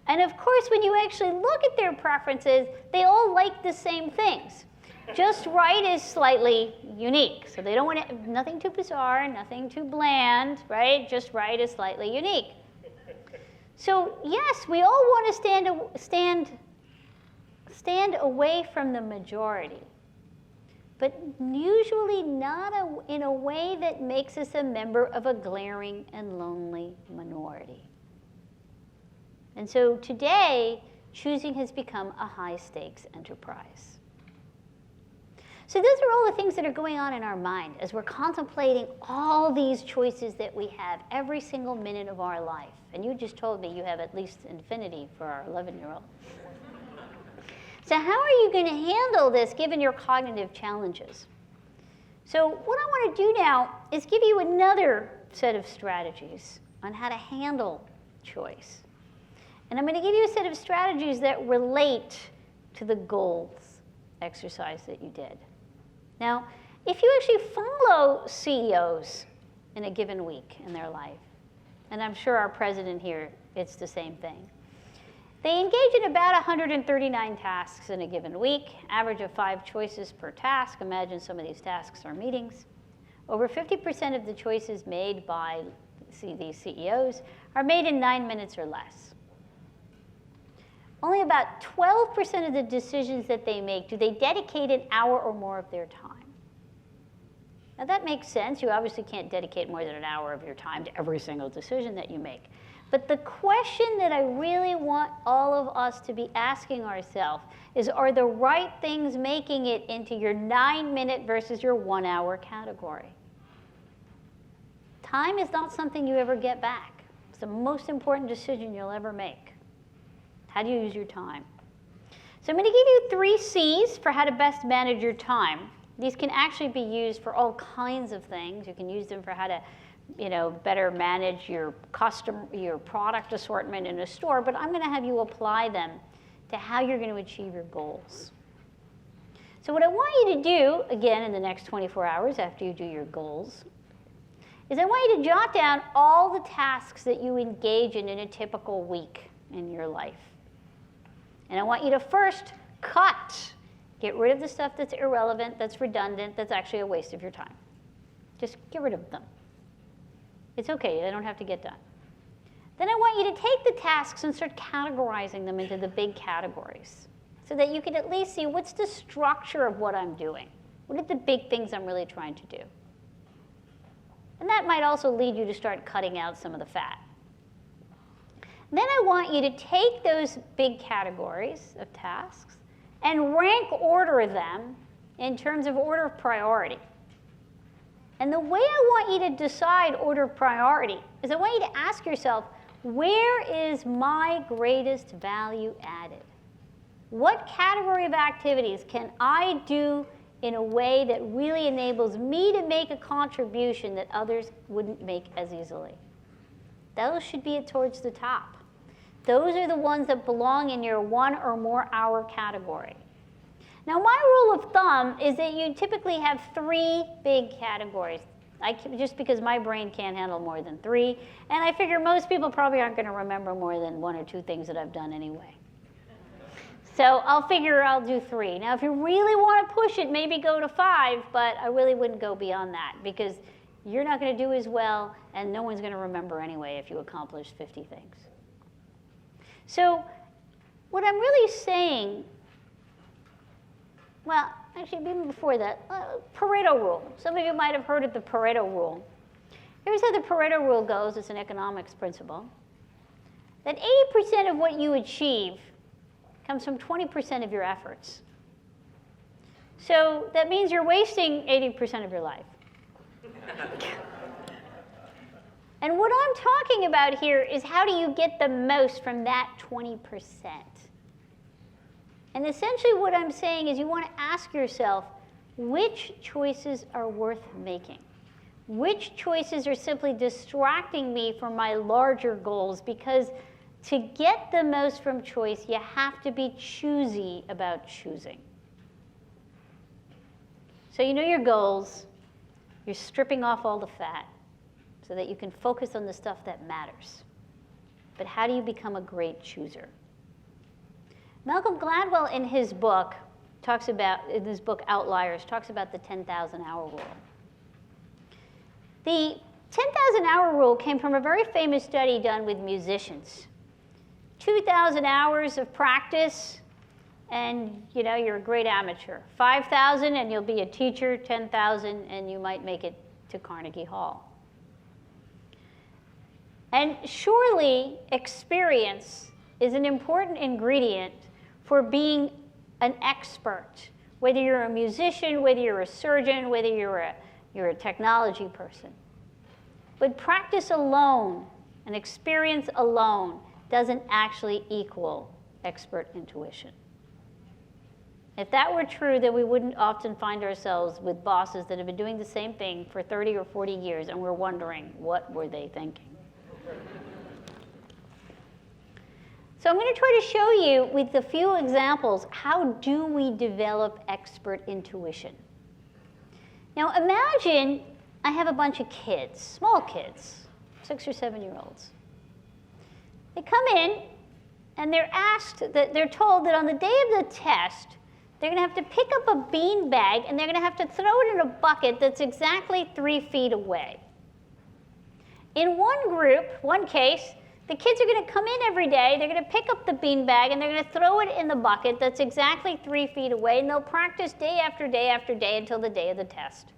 And of course, when you actually look at their preferences, they all like the same things. Just right is slightly unique. So they don't want nothing too bizarre, nothing too bland, right? Just right is slightly unique. So yes, we all want to stand away from the majority, but usually not in a way that makes us a member of a glaring and lonely minority. And so today, choosing has become a high-stakes enterprise. So those are all the things that are going on in our mind as we're contemplating all these choices that we have every single minute of our life. And you just told me you have at least infinity for our 11-year-old. So how are you going to handle this given your cognitive challenges? So what I want to do now is give you another set of strategies on how to handle choice. And I'm going to give you a set of strategies that relate to the goals exercise that you did. Now, if you actually follow CEOs in a given week in their life, and I'm sure our president here, it's the same thing. They engage in about 139 tasks in a given week, average of 5 choices per task. Imagine some of these tasks are meetings. Over 50% of the choices made by these CEOs are made in 9 minutes or less. Only about 12% of the decisions that they make do they dedicate an hour or more of their time. Now that makes sense. You obviously can't dedicate more than an hour of your time to every single decision that you make. But the question that I really want all of us to be asking ourselves is, are the right things making it into your 9-minute versus your 1-hour category? Time is not something you ever get back. It's the most important decision you'll ever make. How do you use your time? So I'm going to give you 3 C's for how to best manage your time. These can actually be used for all kinds of things. You can use them for how to, better manage your product assortment in a store, but I'm going to have you apply them to how you're going to achieve your goals. So what I want you to do, again, in the next 24 hours after you do your goals, is I want you to jot down all the tasks that you engage in a typical week in your life. And I want you to first get rid of the stuff that's irrelevant, that's redundant, that's actually a waste of your time. Just get rid of them. It's okay, they don't have to get done. Then I want you to take the tasks and start categorizing them into the big categories so that you can at least see what's the structure of what I'm doing. What are the big things I'm really trying to do? And that might also lead you to start cutting out some of the fat. Then I want you to take those big categories of tasks and rank order them in terms of order of priority. And the way I want you to decide order of priority is I want you to ask yourself, where is my greatest value added? What category of activities can I do in a way that really enables me to make a contribution that others wouldn't make as easily? Those should be towards the top. Those are the ones that belong in your 1 or more hour category. Now, my rule of thumb is that you typically have 3 big categories. Just because my brain can't handle more than 3, and I figure most people probably aren't going to remember more than 1 or 2 things that I've done anyway. So I'll figure I'll do 3. Now, if you really want to push it, maybe go to 5, but I really wouldn't go beyond that because you're not going to do as well, and no one's going to remember anyway if you accomplish 50 things. So what I'm really saying, well, actually, even before that, Pareto rule. Some of you might have heard of the Pareto rule. Here's how the Pareto rule goes. It's an economics principle. That 80% of what you achieve comes from 20% of your efforts. So that means you're wasting 80% of your life. And what I'm talking about here is how do you get the most from that 20%? And essentially what I'm saying is you want to ask yourself, which choices are worth making? Which choices are simply distracting me from my larger goals? Because to get the most from choice, you have to be choosy about choosing. So you know your goals. You're stripping off all the fat so that you can focus on the stuff that matters. But how do you become a great chooser? Malcolm Gladwell, in his book Outliers, talks about the 10,000-hour rule. The 10,000-hour rule came from a very famous study done with musicians. 2,000 hours of practice, and you're a great amateur. 5,000, and you'll be a teacher. 10,000, and you might make it to Carnegie Hall. And surely experience is an important ingredient for being an expert, whether you're a musician, whether you're a surgeon, whether you're a technology person. But practice alone and experience alone doesn't actually equal expert intuition. If that were true, then we wouldn't often find ourselves with bosses that have been doing the same thing for 30 or 40 years, and we're wondering, what were they thinking? So I'm going to try to show you with a few examples, how do we develop expert intuition? Now imagine I have a bunch of kids, small kids, 6 or 7-year-olds. They come in and they're told that on the day of the test, they're going to have to pick up a bean bag and they're going to have to throw it in a bucket that's exactly 3 feet away. In one case, the kids are going to come in every day, they're going to pick up the bean bag, and they're going to throw it in the bucket that's exactly 3 feet away, and they'll practice day after day after day until the day of the test.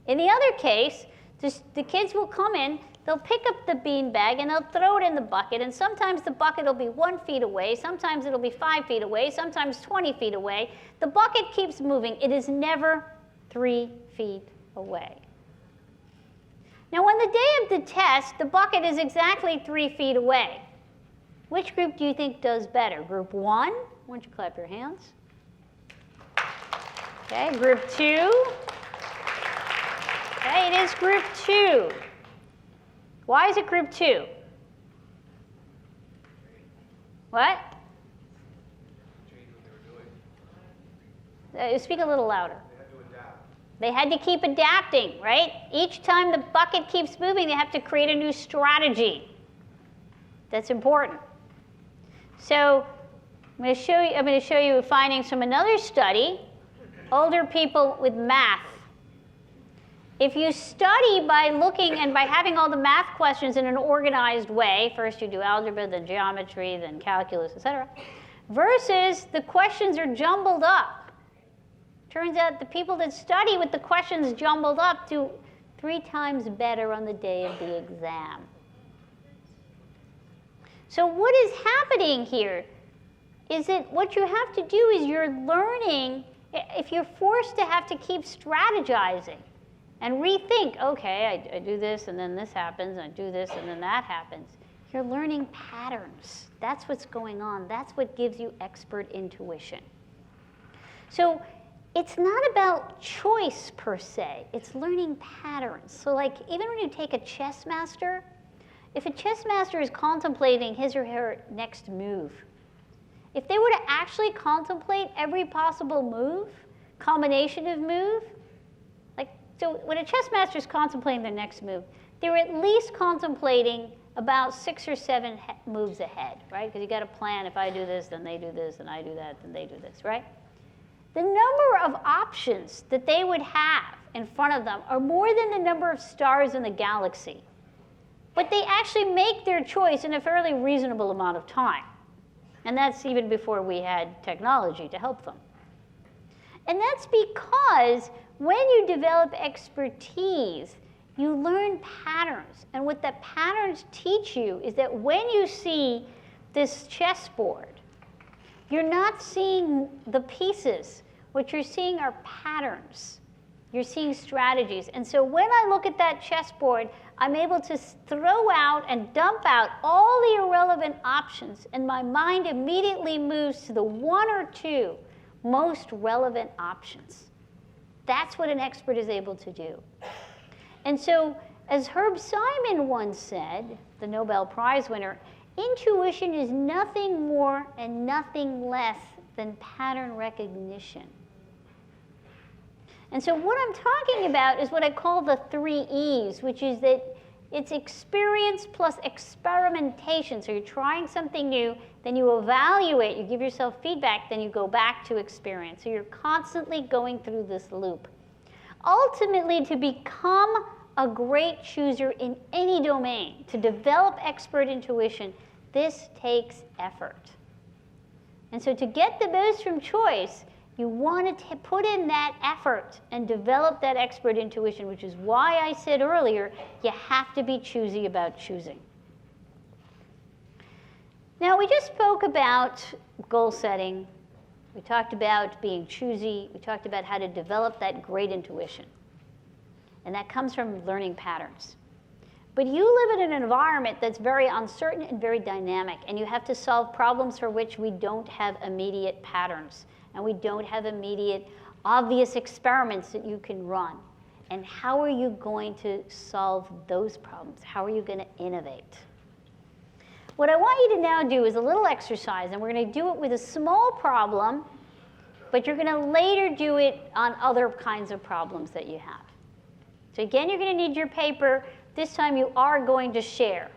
In the other case, the kids will come in, they'll pick up the bean bag, and they'll throw it in the bucket, and sometimes the bucket will be 1 foot away, sometimes it'll be 5 feet away, sometimes 20 feet away. The bucket keeps moving. It is never 3 feet away. Now, on the day of the test, the bucket is exactly 3 feet away. Which group do you think does better? Group 1? Why don't you clap your hands? Okay, group 2? Okay, it is group 2. Why is it group 2? What? Speak a little louder. They had to keep adapting, right? Each time the bucket keeps moving, they have to create a new strategy. That's important. So I'm going to show you findings from another study, older people with math. If you study by looking and by having all the math questions in an organized way, first you do algebra, then geometry, then calculus, etc., versus the questions are jumbled up. Turns out the people that study with the questions jumbled up do 3 times better on the day of the exam. So what is happening here is that what you have to do is you're learning, if you're forced to have to keep strategizing and rethink, okay, I do this and then this happens, and I do this and then that happens, you're learning patterns. That's what's going on. That's what gives you expert intuition. So it's not about choice per se, it's learning patterns. So like even when you take a chess master, if a chess master is contemplating his or her next move, if they were to actually contemplate every possible move, combination of move, so when a chess master is contemplating their next move, they're at least contemplating about 6 or 7 moves ahead, right? Because you got to plan, if I do this, then they do this, and I do that, then they do this, right? The number of options that they would have in front of them are more than the number of stars in the galaxy. But they actually make their choice in a fairly reasonable amount of time. And that's even before we had technology to help them. And that's because when you develop expertise, you learn patterns. And what the patterns teach you is that when you see this chessboard, you're not seeing the pieces. What you're seeing are patterns. You're seeing strategies. And so when I look at that chessboard, I'm able to throw out and dump out all the irrelevant options, and my mind immediately moves to the 1 or 2 most relevant options. That's what an expert is able to do. And so, as Herb Simon once said, the Nobel Prize winner, intuition is nothing more and nothing less than pattern recognition. And so what I'm talking about is what I call the 3 E's, which is that it's experience plus experimentation. So you're trying something new, then you evaluate, you give yourself feedback, then you go back to experience. So you're constantly going through this loop. Ultimately, to become a great chooser in any domain, to develop expert intuition, this takes effort. And so to get the most from choice, you want to put in that effort and develop that expert intuition, which is why I said earlier, you have to be choosy about choosing. Now, we just spoke about goal setting. We talked about being choosy. We talked about how to develop that great intuition. And that comes from learning patterns. But you live in an environment that's very uncertain and very dynamic, and you have to solve problems for which we don't have immediate patterns, and we don't have immediate obvious experiments that you can run. And how are you going to solve those problems? How are you going to innovate? What I want you to now do is a little exercise, and we're going to do it with a small problem, but you're going to later do it on other kinds of problems that you have. So again, you're going to need your paper. This time you are going to share.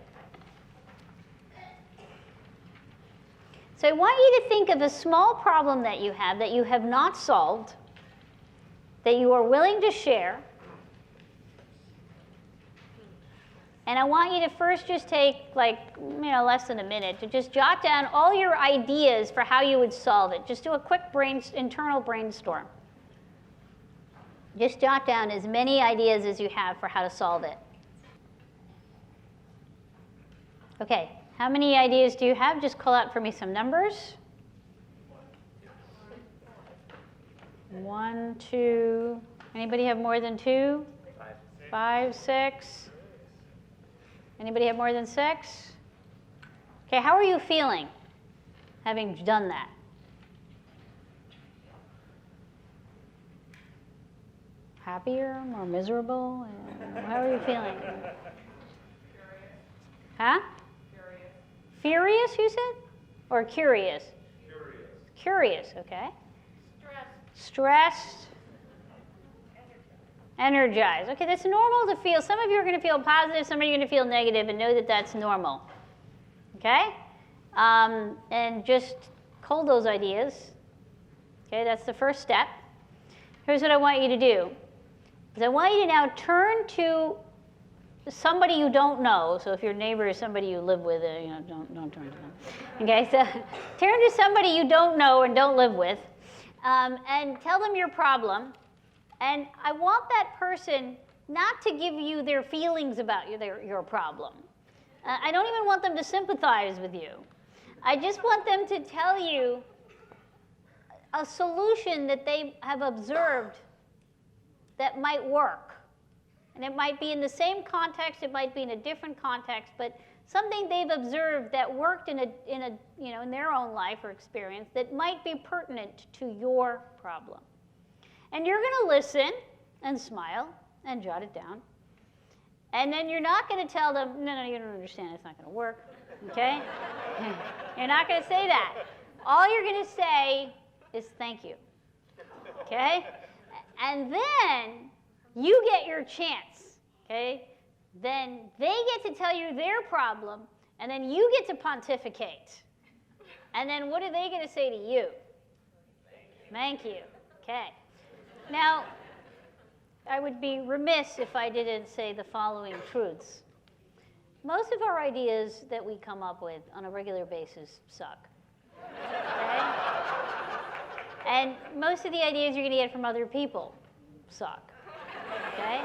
So I want you to think of a small problem that you have not solved, that you are willing to share. And I want you to first just take less than a minute to just jot down all your ideas for how you would solve it. Just do a quick internal brainstorm. Just jot down as many ideas as you have for how to solve it. Okay, how many ideas do you have? Just call out for me some numbers. 1, 2. Anybody have more than 2? 5, 6. Anybody have more than 6? Okay, how are you feeling having done that? Happier, more miserable? How are you feeling? Huh? Furious, you said? Or curious? Curious, okay. Stressed. Energized. Okay, that's normal to feel. Some of you are going to feel positive, some of you are going to feel negative, and know that that's normal. Okay? And just hold those ideas. Okay, that's the first step. Here's what I want you to do. I want you to now turn to somebody you don't know. So if your neighbor is somebody you live with, don't turn to them. Okay, so turn to somebody you don't know and don't live with, and tell them your problem. And I want that person not to give you their feelings about your problem. I don't even want them to sympathize with you. I just want them to tell you a solution that they have observed that might work. And it might be in the same context, it might be in a different context, but something they've observed that worked in their own life or experience that might be pertinent to your problem. And you're going to listen and smile and jot it down. And then you're not going to tell them, no, you don't understand, it's not going to work. Okay? You're not going to say that. all you're going to say is thank you. Okay? And then you get your chance. Okay? Then they get to tell you their problem, and then you get to pontificate. And then what are they going to say to you? Thank you. Okay. Now, I would be remiss if I didn't say the following truths. Most of our ideas that we come up with on a regular basis suck. Okay? And most of the ideas you're going to get from other people suck. Okay?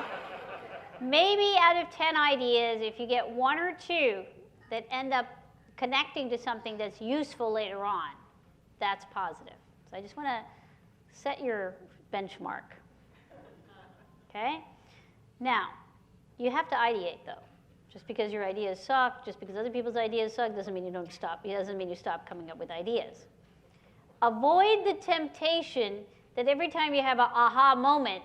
Maybe out of 10 ideas, if you get 1 or 2 that end up connecting to something that's useful later on, that's positive. So I just want to set your benchmark. Okay? Now, you have to ideate, though. Just because your ideas suck, just because other people's ideas suck, doesn't mean you don't stop. It doesn't mean you stop coming up with ideas. Avoid the temptation that every time you have an aha moment,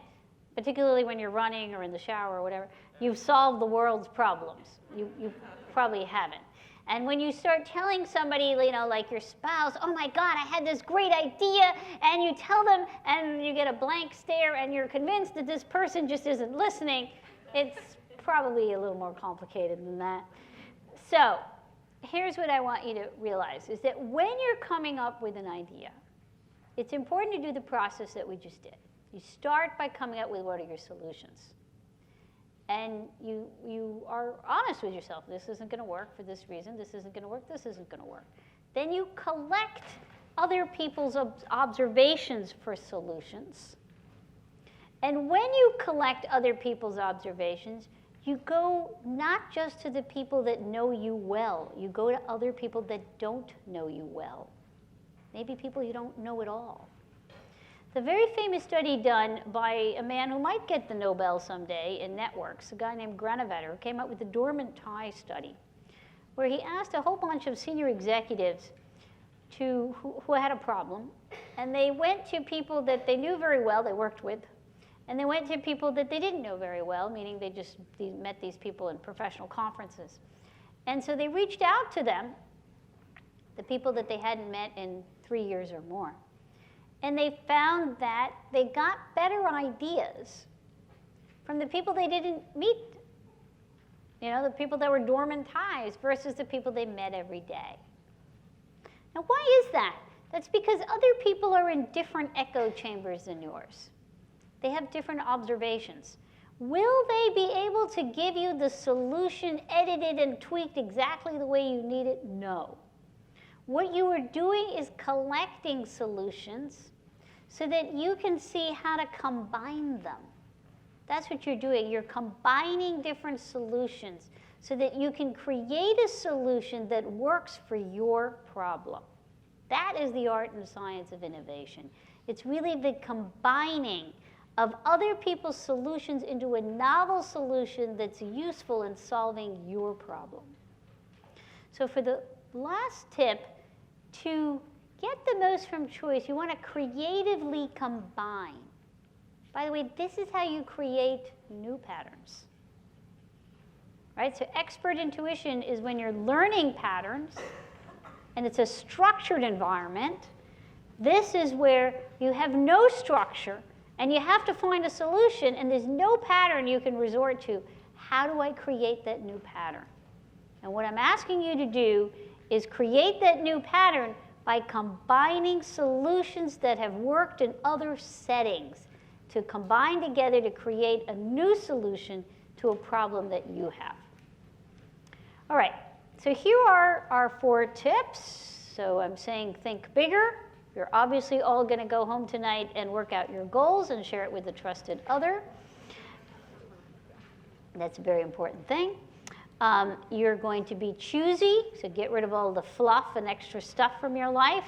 particularly when you're running or in the shower or whatever, you've solved the world's problems. You probably haven't. And when you start telling somebody, you know, like your spouse, oh my God, I had this great idea, and you tell them, and you get a blank stare, and you're convinced that this person just isn't listening, it's probably a little more complicated than that. So here's what I want you to realize, is that when you're coming up with an idea, it's important to do the process that we just did. You start by coming up with what are your solutions. And you are honest with yourself. This isn't going to work for this reason. This isn't going to work. This isn't going to work. Then you collect other people's observations for solutions. And when you collect other people's observations, you go not just to the people that know you well. You go to other people that don't know you well. Maybe people you don't know at all. The very famous study done by a man who might get the Nobel someday in networks, a guy named Granovetter, came up with the dormant tie study, where he asked a whole bunch of senior executives who had a problem, and they went to people that they knew very well, they worked with, and they went to people that they didn't know very well, meaning they just met these people in professional conferences. And so they reached out to them, the people that they hadn't met in 3 years or more. And they found that they got better ideas from the people they didn't meet, you know, the people that were dormant ties versus the people they met every day. Now, why is that? That's because other people are in different echo chambers than yours. They have different observations. Will they be able to give you the solution edited and tweaked exactly the way you need it? No. What you are doing is collecting solutions so that you can see how to combine them. That's what you're doing. You're combining different solutions so that you can create a solution that works for your problem. That is the art and science of innovation. It's really the combining of other people's solutions into a novel solution that's useful in solving your problem. So for the last tip, to get the most from choice, you want to creatively combine. By the way, this is how you create new patterns. Right? So expert intuition is when you're learning patterns, and it's a structured environment. This is where you have no structure, and you have to find a solution, and there's no pattern you can resort to. How do I create that new pattern? And what I'm asking you to do is create that new pattern by combining solutions that have worked in other settings to combine together to create a new solution to a problem that you have. All right, so here are our 4 tips. So I'm saying think bigger. You're obviously all going to go home tonight and work out your goals and share it with a trusted other. That's a very important thing. You're going to be choosy, so get rid of all the fluff and extra stuff from your life.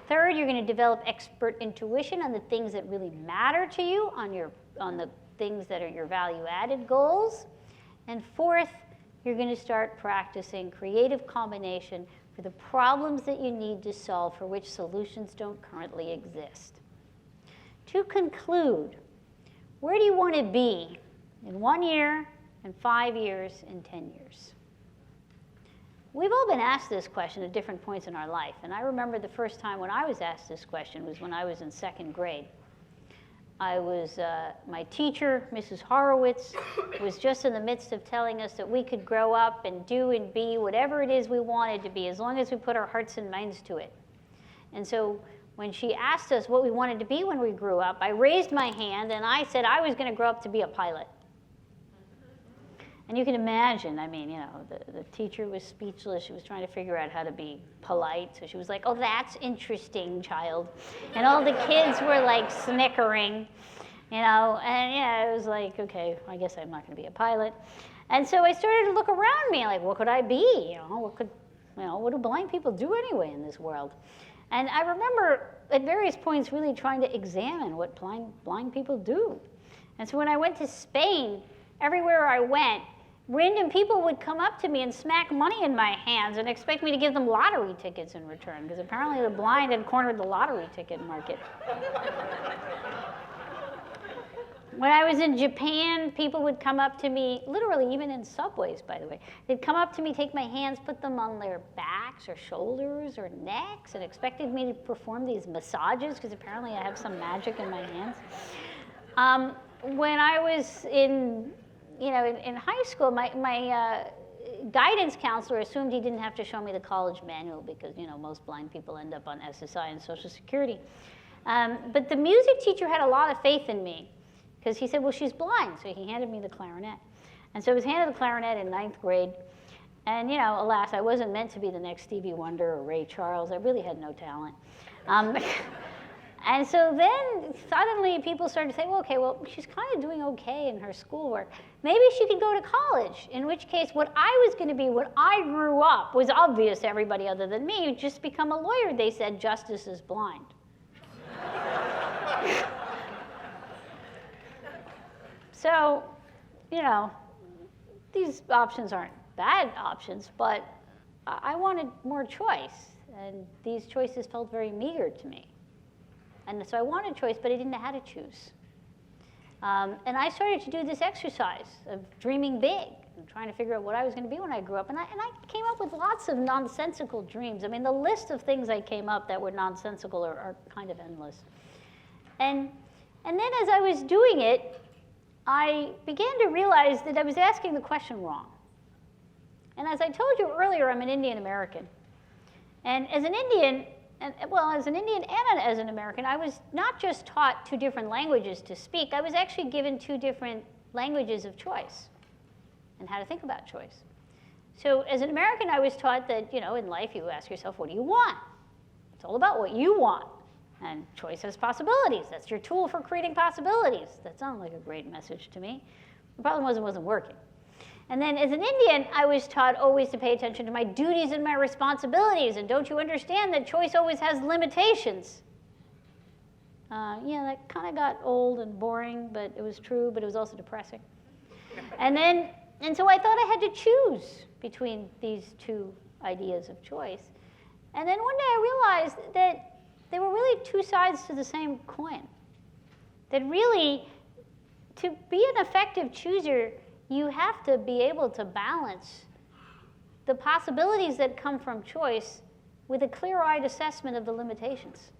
Third, you're going to develop expert intuition on the things that really matter to you, on the things that are your value-added goals. And fourth, you're going to start practicing creative combination for the problems that you need to solve for which solutions don't currently exist. To conclude, where do you want to be in 1 year, in 5 years, in 10 years? We've all been asked this question at different points in our life. And I remember the first time when I was asked this question was when I was in 2nd grade. My teacher, Mrs. Horowitz, was just in the midst of telling us that we could grow up and do and be whatever it is we wanted to be, as long as we put our hearts and minds to it. And so when she asked us what we wanted to be when we grew up, I raised my hand and I said I was going to grow up to be a pilot. And you can imagine, I mean, you know, the teacher was speechless. She was trying to figure out how to be polite. So she was like, oh, that's interesting, child. And all the kids were like snickering, you know, and yeah, it was like, okay, I guess I'm not going to be a pilot. And so I started to look around me, like, what could I be? You know, what do blind people do anyway in this world? And I remember at various points really trying to examine what blind people do. And so when I went to Spain, everywhere I went, random people would come up to me and smack money in my hands and expect me to give them lottery tickets in return, because apparently the blind had cornered the lottery ticket market. When I was in Japan, people would come up to me, literally even in subways, by the way. They'd come up to me, take my hands, put them on their backs or shoulders or necks, and expected me to perform these massages, because apparently I have some magic in my hands. When I was in high school, my guidance counselor assumed he didn't have to show me the college manual because, you know, most blind people end up on SSI and Social Security. But the music teacher had a lot of faith in me because he said, well, she's blind, so he handed me the clarinet. And so I was handed the clarinet in 9th grade. And, you know, alas, I wasn't meant to be the next Stevie Wonder or Ray Charles. I really had no talent. And so then suddenly people started to say, well, okay, well, she's kind of doing okay in her schoolwork. Maybe she could go to college, in which case what I was going to be when I grew up was obvious to everybody other than me. Just become a lawyer, they said. Justice is blind. So, you know, these options aren't bad options, but I wanted more choice, and these choices felt very meager to me. And so I wanted choice, but I didn't know how to choose. And I started to do this exercise of dreaming big and trying to figure out what I was going to be when I grew up. And I came up with lots of nonsensical dreams. I mean, the list of things I came up that were nonsensical are kind of endless. And then as I was doing it, I began to realize that I was asking the question wrong. And as I told you earlier, I'm an Indian American. And as an Indian, and as an American, I was not just taught 2 different languages to speak, I was actually given 2 different languages of choice and how to think about choice. So as an American, I was taught that, you know, in life you ask yourself, what do you want? It's all about what you want. And choice has possibilities. That's your tool for creating possibilities. That sounded like a great message to me. The problem was it wasn't working. And then as an Indian, I was taught always to pay attention to my duties and my responsibilities. And don't you understand that choice always has limitations? Yeah, that kind of got old and boring, but it was true, but it was also depressing. And so I thought I had to choose between these 2 ideas of choice. And then one day I realized that they were really 2 sides to the same coin. That really, to be an effective chooser, you have to be able to balance the possibilities that come from choice with a clear-eyed assessment of the limitations.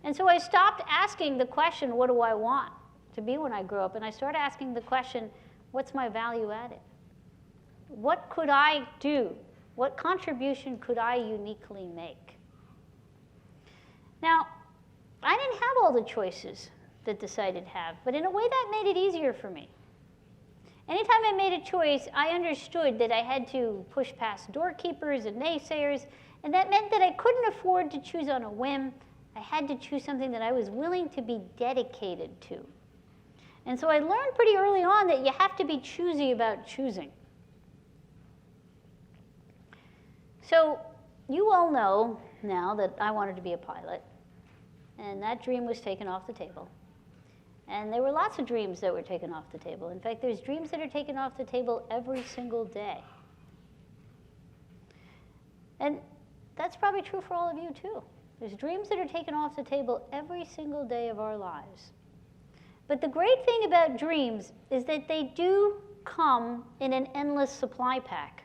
And so I stopped asking the question, what do I want to be when I grow up? And I started asking the question, what's my value added? What could I do? What contribution could I uniquely make? Now, I didn't have all the choices that decided have, but in a way that made it easier for me. Anytime I made a choice, I understood that I had to push past doorkeepers and naysayers, and that meant that I couldn't afford to choose on a whim. I had to choose something that I was willing to be dedicated to. And so I learned pretty early on that you have to be choosy about choosing. So you all know now that I wanted to be a pilot, and that dream was taken off the table. And there were lots of dreams that were taken off the table. In fact, there's dreams that are taken off the table every single day. And that's probably true for all of you, too. There's dreams that are taken off the table every single day of our lives. But the great thing about dreams is that they do come in an endless supply pack.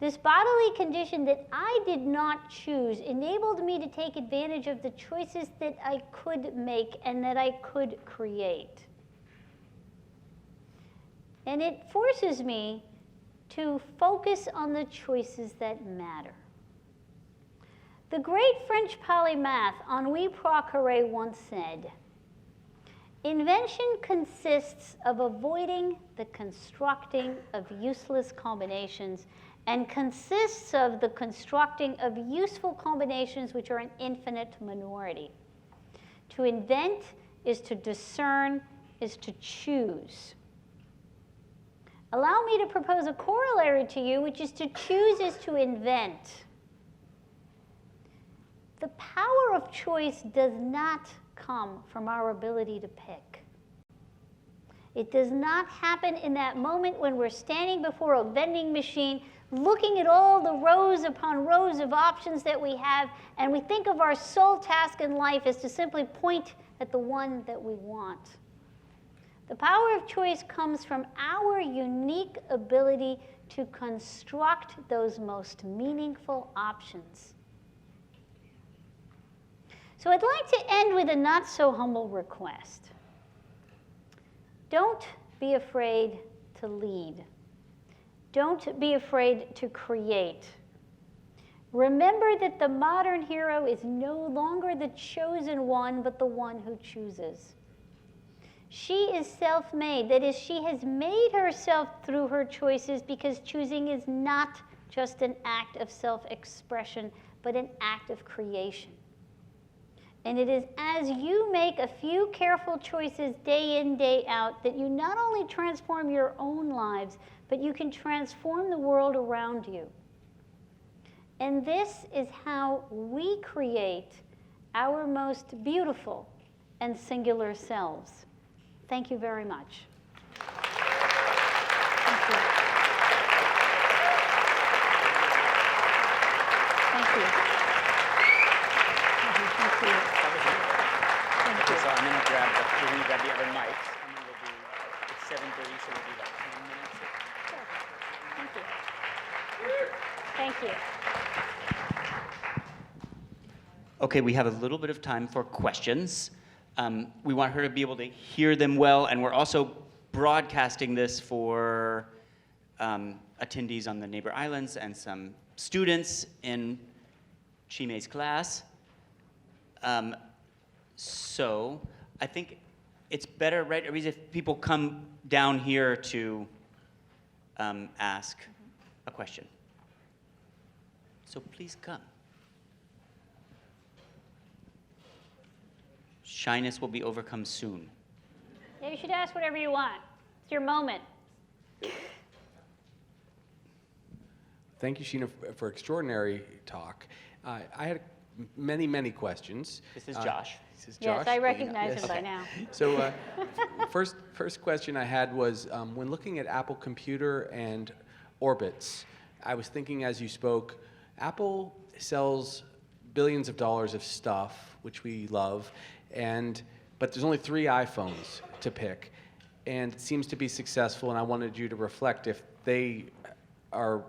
This bodily condition that I did not choose enabled me to take advantage of the choices that I could make and that I could create. And it forces me to focus on the choices that matter. The great French polymath Henri Poincaré once said, "Invention consists of avoiding the constructing of useless combinations and consists of the constructing of useful combinations which are an infinite minority. To invent is to discern, is to choose." Allow me to propose a corollary to you, which is to choose is to invent. The power of choice does not come from our ability to pick. It does not happen in that moment when we're standing before a vending machine, looking at all the rows upon rows of options that we have, and we think of our sole task in life as to simply point at the one that we want. The power of choice comes from our unique ability to construct those most meaningful options. So I'd like to end with a not-so-humble request. Don't be afraid to lead. Don't be afraid to create. Remember that the modern hero is no longer the chosen one, but the one who chooses. She is self-made. That is, she has made herself through her choices, because choosing is not just an act of self-expression, but an act of creation. And it is as you make a few careful choices day in, day out, that you not only transform your own lives, but you can transform the world around you. And this is how we create our most beautiful and singular selves. Thank you very much. Thank you. Thank you. Thank you. Okay, so I'm gonna grab we're gonna grab the other mics, and then we'll do, it's 7:30, so we'll do like 10 minutes. Thank you. Thank you. Okay, we have a little bit of time for questions. We want her to be able to hear them well, and we're also broadcasting this for attendees on the neighbor islands and some students in Chime's class. So I think it's better, right, if people come down here to ask a question. So please come. Shyness will be overcome soon. Yeah, you should ask whatever you want. It's your moment. Thank you, Sheena, for extraordinary talk. I had many, many questions. This is Josh. This is Yes, Josh. I recognize Yes. him by now. So first question I had was, when looking at Apple Computer and Orbits, I was thinking as you spoke, Apple sells billions of dollars of stuff, which we love, but there's only 3 iPhones to pick, and it seems to be successful, and I wanted you to reflect if they are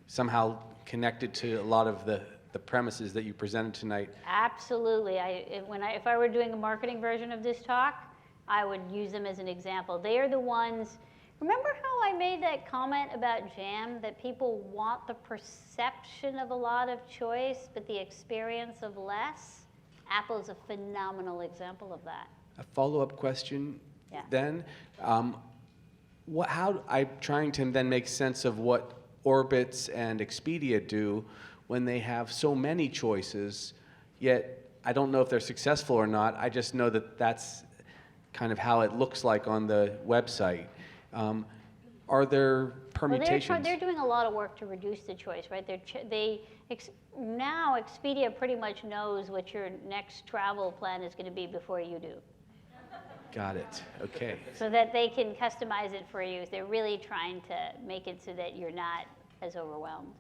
somehow connected to a lot of the premises that you presented tonight. Absolutely. If I were doing a marketing version of this talk, I would use them as an example. They are the ones. Remember how I made that comment about jam, that people want the perception of a lot of choice, but the experience of less? Apple is a phenomenal example of that. A follow-up question Yeah. then. I'm trying to then make sense of what Orbitz and Expedia do when they have so many choices, yet I don't know if they're successful or not. I just know that that's kind of how it looks like on the website. Are there permutations? Well, they're doing a lot of work to reduce the choice, right? Now Expedia pretty much knows what your next travel plan is going to be before you do. Got it. Okay. So that they can customize it for you. They're really trying to make it so that you're not as overwhelmed.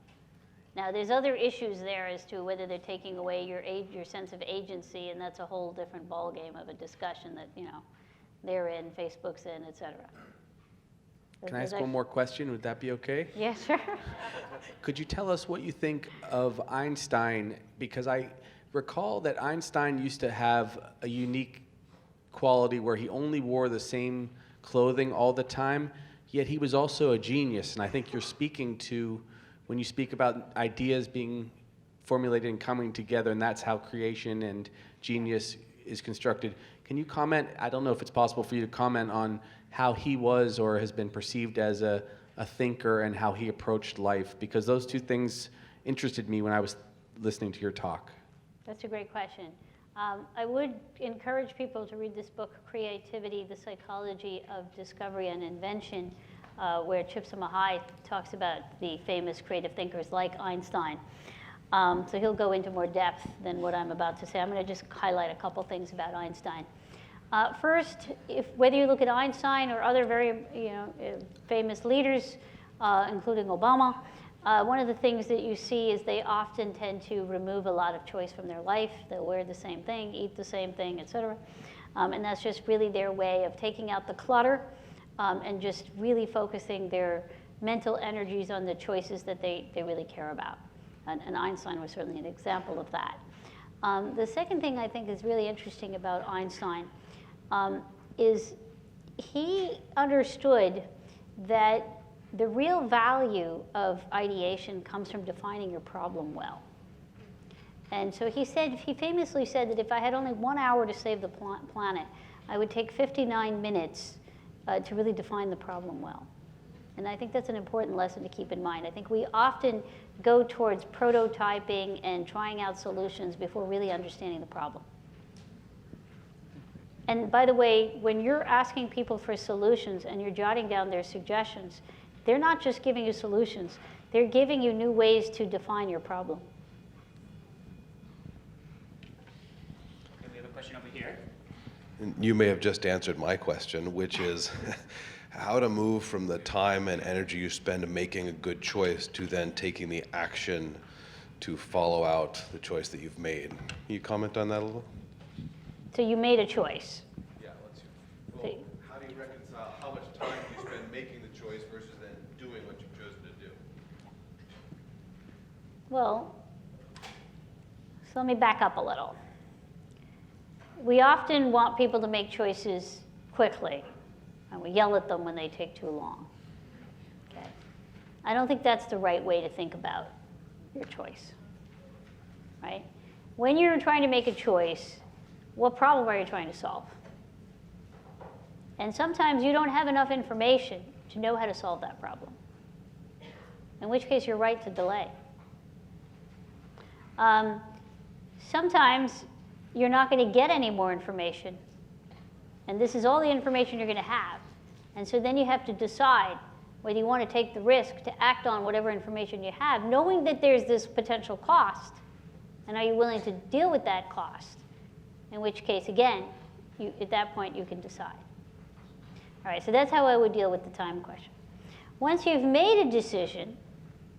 Now, there's other issues there as to whether they're taking away your sense of agency, and that's a whole different ballgame of a discussion that, they're in, Facebook's in, et cetera. Can I ask one more question? Would that be okay? Yeah, sure. Could you tell us what you think of Einstein? Because I recall that Einstein used to have a unique quality where he only wore the same clothing all the time, yet he was also a genius. And I think you're speaking to, when you speak about ideas being formulated and coming together, and that's how creation and genius is constructed. Can you comment, I don't know if it's possible for you to comment on how he was or has been perceived as a thinker and how he approached life, because those two things interested me when I was listening to your talk. That's a great question. I would encourage people to read this book, Creativity, the Psychology of Discovery and Invention, where Csikszentmihalyi talks about the famous creative thinkers like Einstein. So he'll go into more depth than what I'm about to say. I'm going to just highlight a couple things about Einstein. First, whether you look at Einstein or other very famous leaders, including Obama, one of the things that you see is they often tend to remove a lot of choice from their life. They'll wear the same thing, eat the same thing, etc. And that's just really their way of taking out the clutter and just really focusing their mental energies on the choices that they really care about. And Einstein was certainly an example of that. The second thing I think is really interesting about Einstein is he understood that the real value of ideation comes from defining your problem well. And so he famously said that if I had only 1 hour to save the planet, I would take 59 minutes to really define the problem well. And I think that's an important lesson to keep in mind. I think we often go towards prototyping and trying out solutions before really understanding the problem. And by the way, when you're asking people for solutions and you're jotting down their suggestions, they're not just giving you solutions, they're giving you new ways to define your problem. Okay, we have a question over here. You may have just answered my question, which is how to move from the time and energy you spend making a good choice to then taking the action to follow out the choice that you've made. Can you comment on that a little? So you made a choice. Yeah, how do you reconcile how much time you spend making the choice versus then doing what you've chosen to do? Well, so let me back up a little. We often want people to make choices quickly, and we yell at them when they take too long. Okay. I don't think that's the right way to think about your choice, right? When you're trying to make a choice, what problem are you trying to solve? And sometimes you don't have enough information to know how to solve that problem, in which case you're right to delay. Sometimes you're not going to get any more information, and this is all the information you're going to have. And so then you have to decide whether you want to take the risk to act on whatever information you have, knowing that there's this potential cost, and are you willing to deal with that cost? In which case, again, at that point, you can decide. All right, so that's how I would deal with the time question. Once you've made a decision,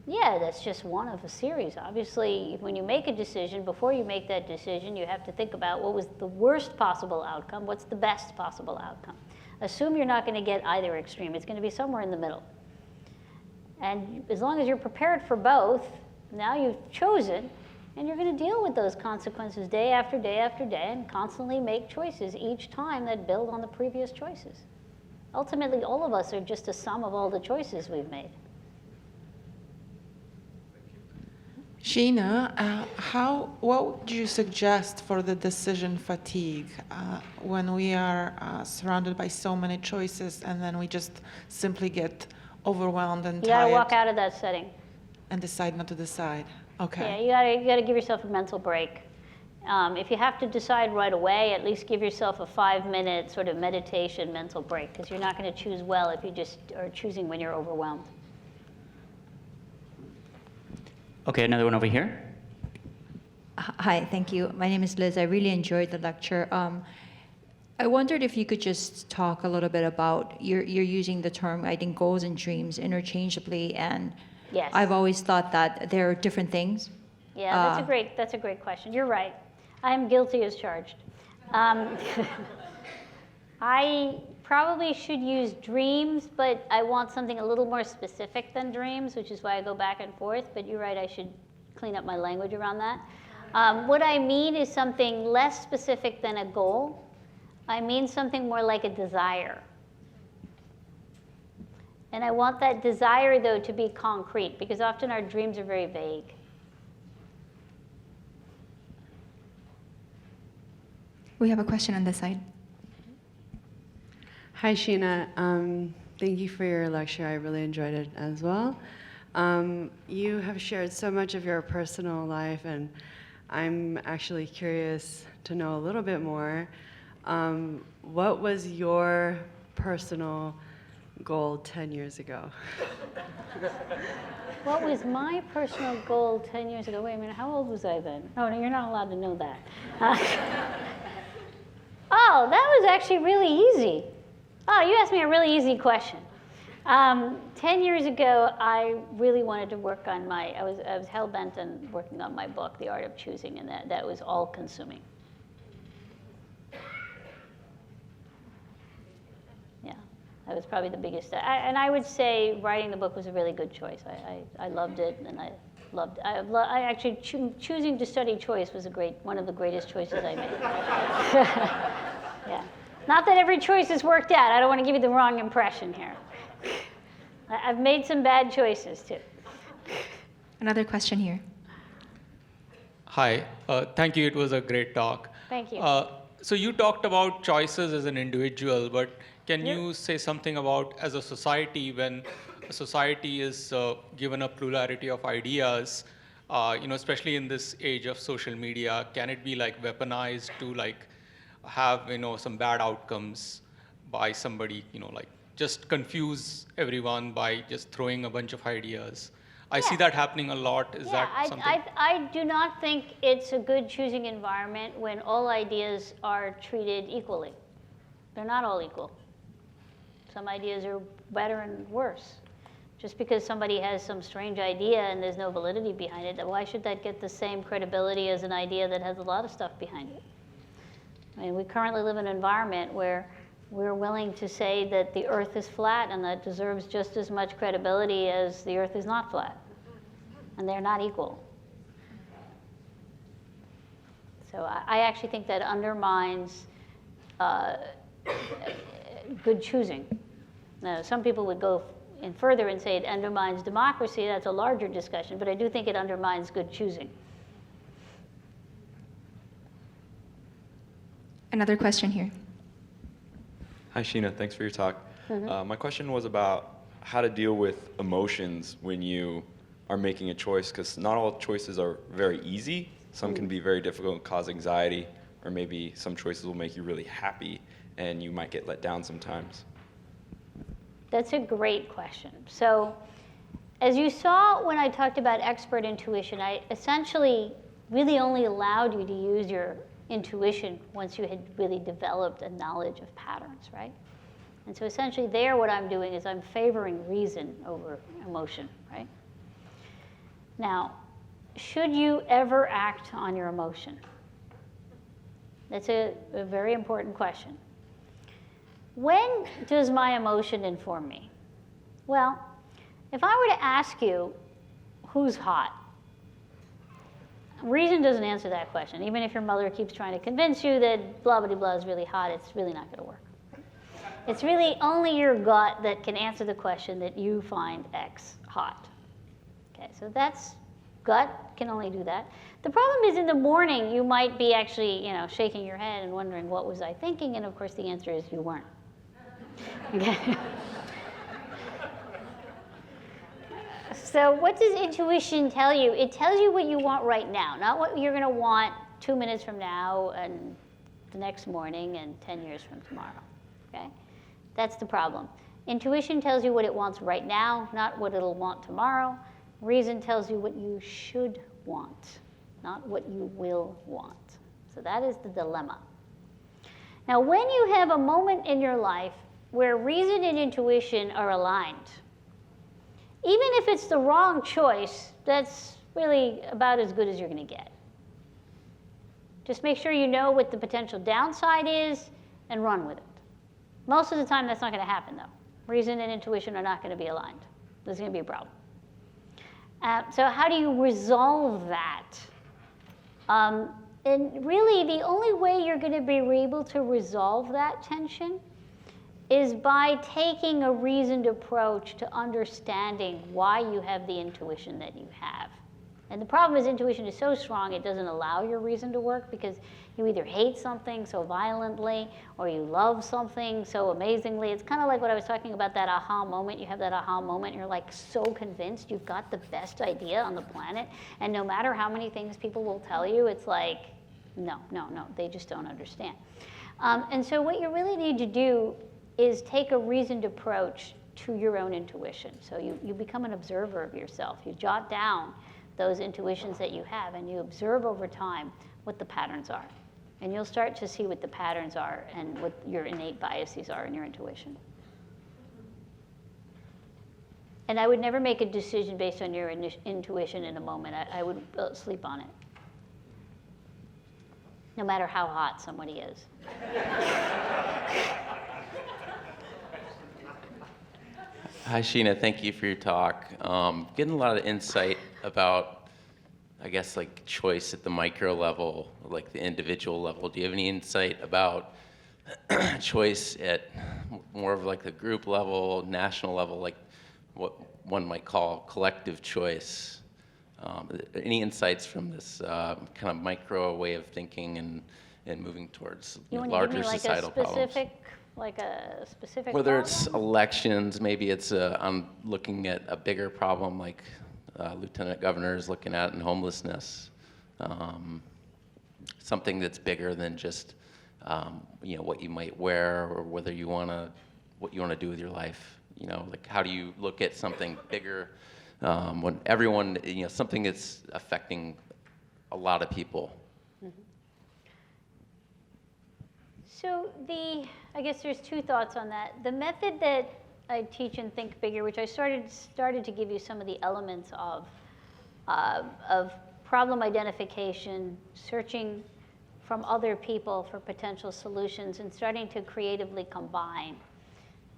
yeah, that's just one of a series. Obviously, when you make a decision, before you make that decision, you have to think about what was the worst possible outcome, what's the best possible outcome. Assume you're not going to get either extreme. It's going to be somewhere in the middle. And as long as you're prepared for both, now you've chosen, and you're going to deal with those consequences day after day after day and constantly make choices each time that build on the previous choices. Ultimately, all of us are just a sum of all the choices we've made. Sheena, what would you suggest for the decision fatigue when we are surrounded by so many choices and then we just simply get overwhelmed and You gotta tired walk out of that setting. and decide not to decide? Okay. Yeah, you gotta give yourself a mental break. If you have to decide right away, at least give yourself a 5-minute sort of meditation mental break, because you're not going to choose well if you just are choosing when you're overwhelmed. Okay, another one over here. Hi, thank you. My name is Liz. I really enjoyed the lecture. I wondered if you could just talk a little bit about, you're using the term, I think, goals and dreams interchangeably, and Yes. I've always thought that they're different things. Yeah, that's a great question. You're right. I am guilty as charged. I probably should use dreams, but I want something a little more specific than dreams, which is why I go back and forth. But you're right, I should clean up my language around that. What I mean is something less specific than a goal. I mean something more like a desire. And I want that desire, though, to be concrete, because often our dreams are very vague. We have a question on this side. Hi, Sheena. Thank you for your lecture. I really enjoyed it as well. You have shared so much of your personal life, and I'm actually curious to know a little bit more. What was your personal goal 10 years ago? What was my personal goal 10 years ago? Wait a minute, how old was I then? Oh, no, you're not allowed to know that. Oh, that was actually really easy. Oh, you asked me a really easy question. 10 years ago, I really wanted to work on I was hell-bent on working on my book, The Art of Choosing, and that was all-consuming. Yeah, that was probably the biggest. And I would say writing the book was a really good choice. I loved it, and I actually choosing to study choice was one of the greatest choices I made. Yeah. Not that every choice has worked out. I don't want to give you the wrong impression here. I've made some bad choices, too. Another question here. Hi, thank you. It was a great talk. Thank you. So you talked about choices as an individual, but can you say something about as a society, when a society is given a plurality of ideas, especially in this age of social media, can it be like weaponized to like have some bad outcomes by somebody, like just confuse everyone by just throwing a bunch of ideas? I see that happening a lot. Is that something? I do not think it's a good choosing environment when all ideas are treated equally. They're not all equal. Some ideas are better and worse. Just because somebody has some strange idea and there's no validity behind it, why should that get the same credibility as an idea that has a lot of stuff behind it? I mean, we currently live in an environment where we're willing to say that the Earth is flat, and that deserves just as much credibility as the Earth is not flat. And they're not equal. So I actually think that undermines good choosing. Now, some people would go in further and say it undermines democracy. That's a larger discussion, but I do think it undermines good choosing. Another question here. Hi, Sheena. Thanks for your talk. My question was about how to deal with emotions when you are making a choice, because not all choices are very easy. Some can be very difficult and cause anxiety, or maybe some choices will make you really happy and you might get let down sometimes. That's a great question. So as you saw when I talked about expert intuition, I essentially really only allowed you to use your intuition once you had really developed a knowledge of patterns, right? And so essentially there what I'm doing is I'm favoring reason over emotion, right? Now, should you ever act on your emotion? That's a very important question. When does my emotion inform me? Well, if I were to ask you, who's hot? Reason doesn't answer that question. Even if your mother keeps trying to convince you that blah, blah, blah is really hot, it's really not going to work. It's really only your gut that can answer the question that you find X hot. Okay, so that's gut can only do that. The problem is in the morning, you might be actually, shaking your head and wondering, what was I thinking? And of course, the answer is you weren't. Okay. So what does intuition tell you? It tells you what you want right now, not what you're going to want 2 minutes from now and the next morning and 10 years from tomorrow. Okay? That's the problem. Intuition tells you what it wants right now, not what it'll want tomorrow. Reason tells you what you should want, not what you will want. So that is the dilemma. Now, when you have a moment in your life where reason and intuition are aligned, even if it's the wrong choice, that's really about as good as you're going to get. Just make sure you know what the potential downside is and run with it. Most of the time, that's not going to happen, though. Reason and intuition are not going to be aligned. There's going to be a problem. So how do you resolve that? And really, the only way you're going to be able to resolve that tension is by taking a reasoned approach to understanding why you have the intuition that you have. And the problem is intuition is so strong it doesn't allow your reason to work, because you either hate something so violently or you love something so amazingly. It's kind of like what I was talking about, that aha moment. You have that aha moment, you're like so convinced you've got the best idea on the planet, and no matter how many things people will tell you, it's like, no, they just don't understand. And so what you really need to do is take a reasoned approach to your own intuition. So you become an observer of yourself. You jot down those intuitions that you have, and you observe over time what the patterns are. And you'll start to see what the patterns are and what your innate biases are in your intuition. And I would never make a decision based on your intuition in a moment. I would sleep on it, no matter how hot somebody is. Hi, Sheena. Thank you for your talk. Getting a lot of insight about, I guess, like choice at the micro level, like the individual level. Do you have any insight about choice at more of like the group level, national level, like what one might call collective choice? Any insights from this kind of micro way of thinking and moving towards larger societal problems? Like a specific Whether problem? it's elections, maybe it's I'm looking at a bigger problem like Lieutenant Governor is looking at in homelessness. Something that's bigger than just what you might wear or whether you what you want to do with your life. Like how do you look at something bigger when everyone, something that's affecting a lot of people. So I guess there's two thoughts on that. The method that I teach in Think Bigger, which I started to give you some of the elements of problem identification, searching from other people for potential solutions, and starting to creatively combine.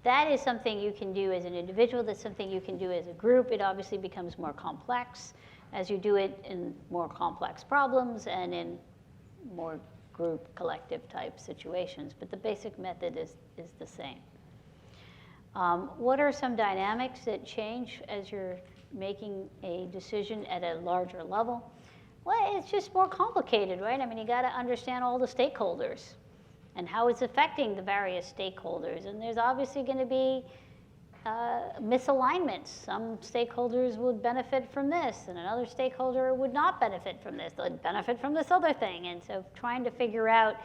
That is something you can do as an individual. That's something you can do as a group. It obviously becomes more complex as you do it in more complex problems and in more group, collective type situations. But the basic method is the same. What are some dynamics that change as you're making a decision at a larger level? Well, it's just more complicated, right? I mean, you got to understand all the stakeholders and how it's affecting the various stakeholders. And there's obviously going to be misalignments. Some stakeholders would benefit from this, and another stakeholder would not benefit from this. They'd benefit from this other thing. And so trying to figure out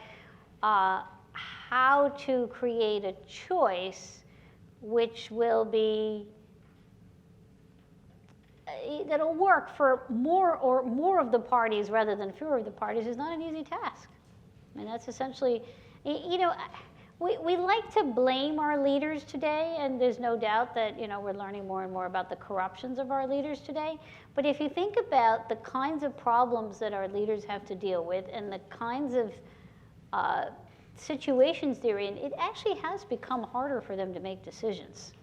how to create a choice which will be that'll work for more of the parties rather than fewer of the parties is not an easy task. I mean, that's essentially, we like to blame our leaders today, and there's no doubt that we're learning more and more about the corruptions of our leaders today. But if you think about the kinds of problems that our leaders have to deal with and the kinds of situations they're in, it actually has become harder for them to make decisions.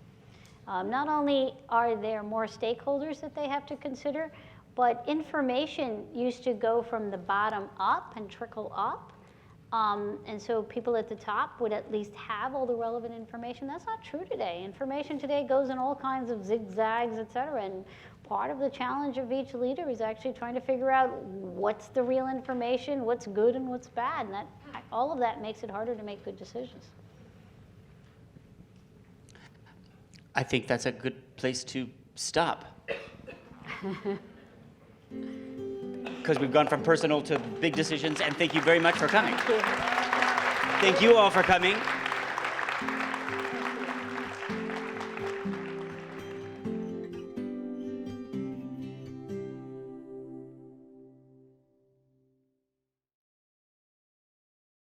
Not only are there more stakeholders that they have to consider, but information used to go from the bottom up and trickle up. And so people at the top would at least have all the relevant information. That's not true today. Information today goes in all kinds of zigzags, et cetera. And part of the challenge of each leader is actually trying to figure out what's the real information, what's good and what's bad. And all of that makes it harder to make good decisions. I think that's a good place to stop. Because we've gone from personal to big decisions, and thank you very much for coming. Thank you. Thank you all for coming.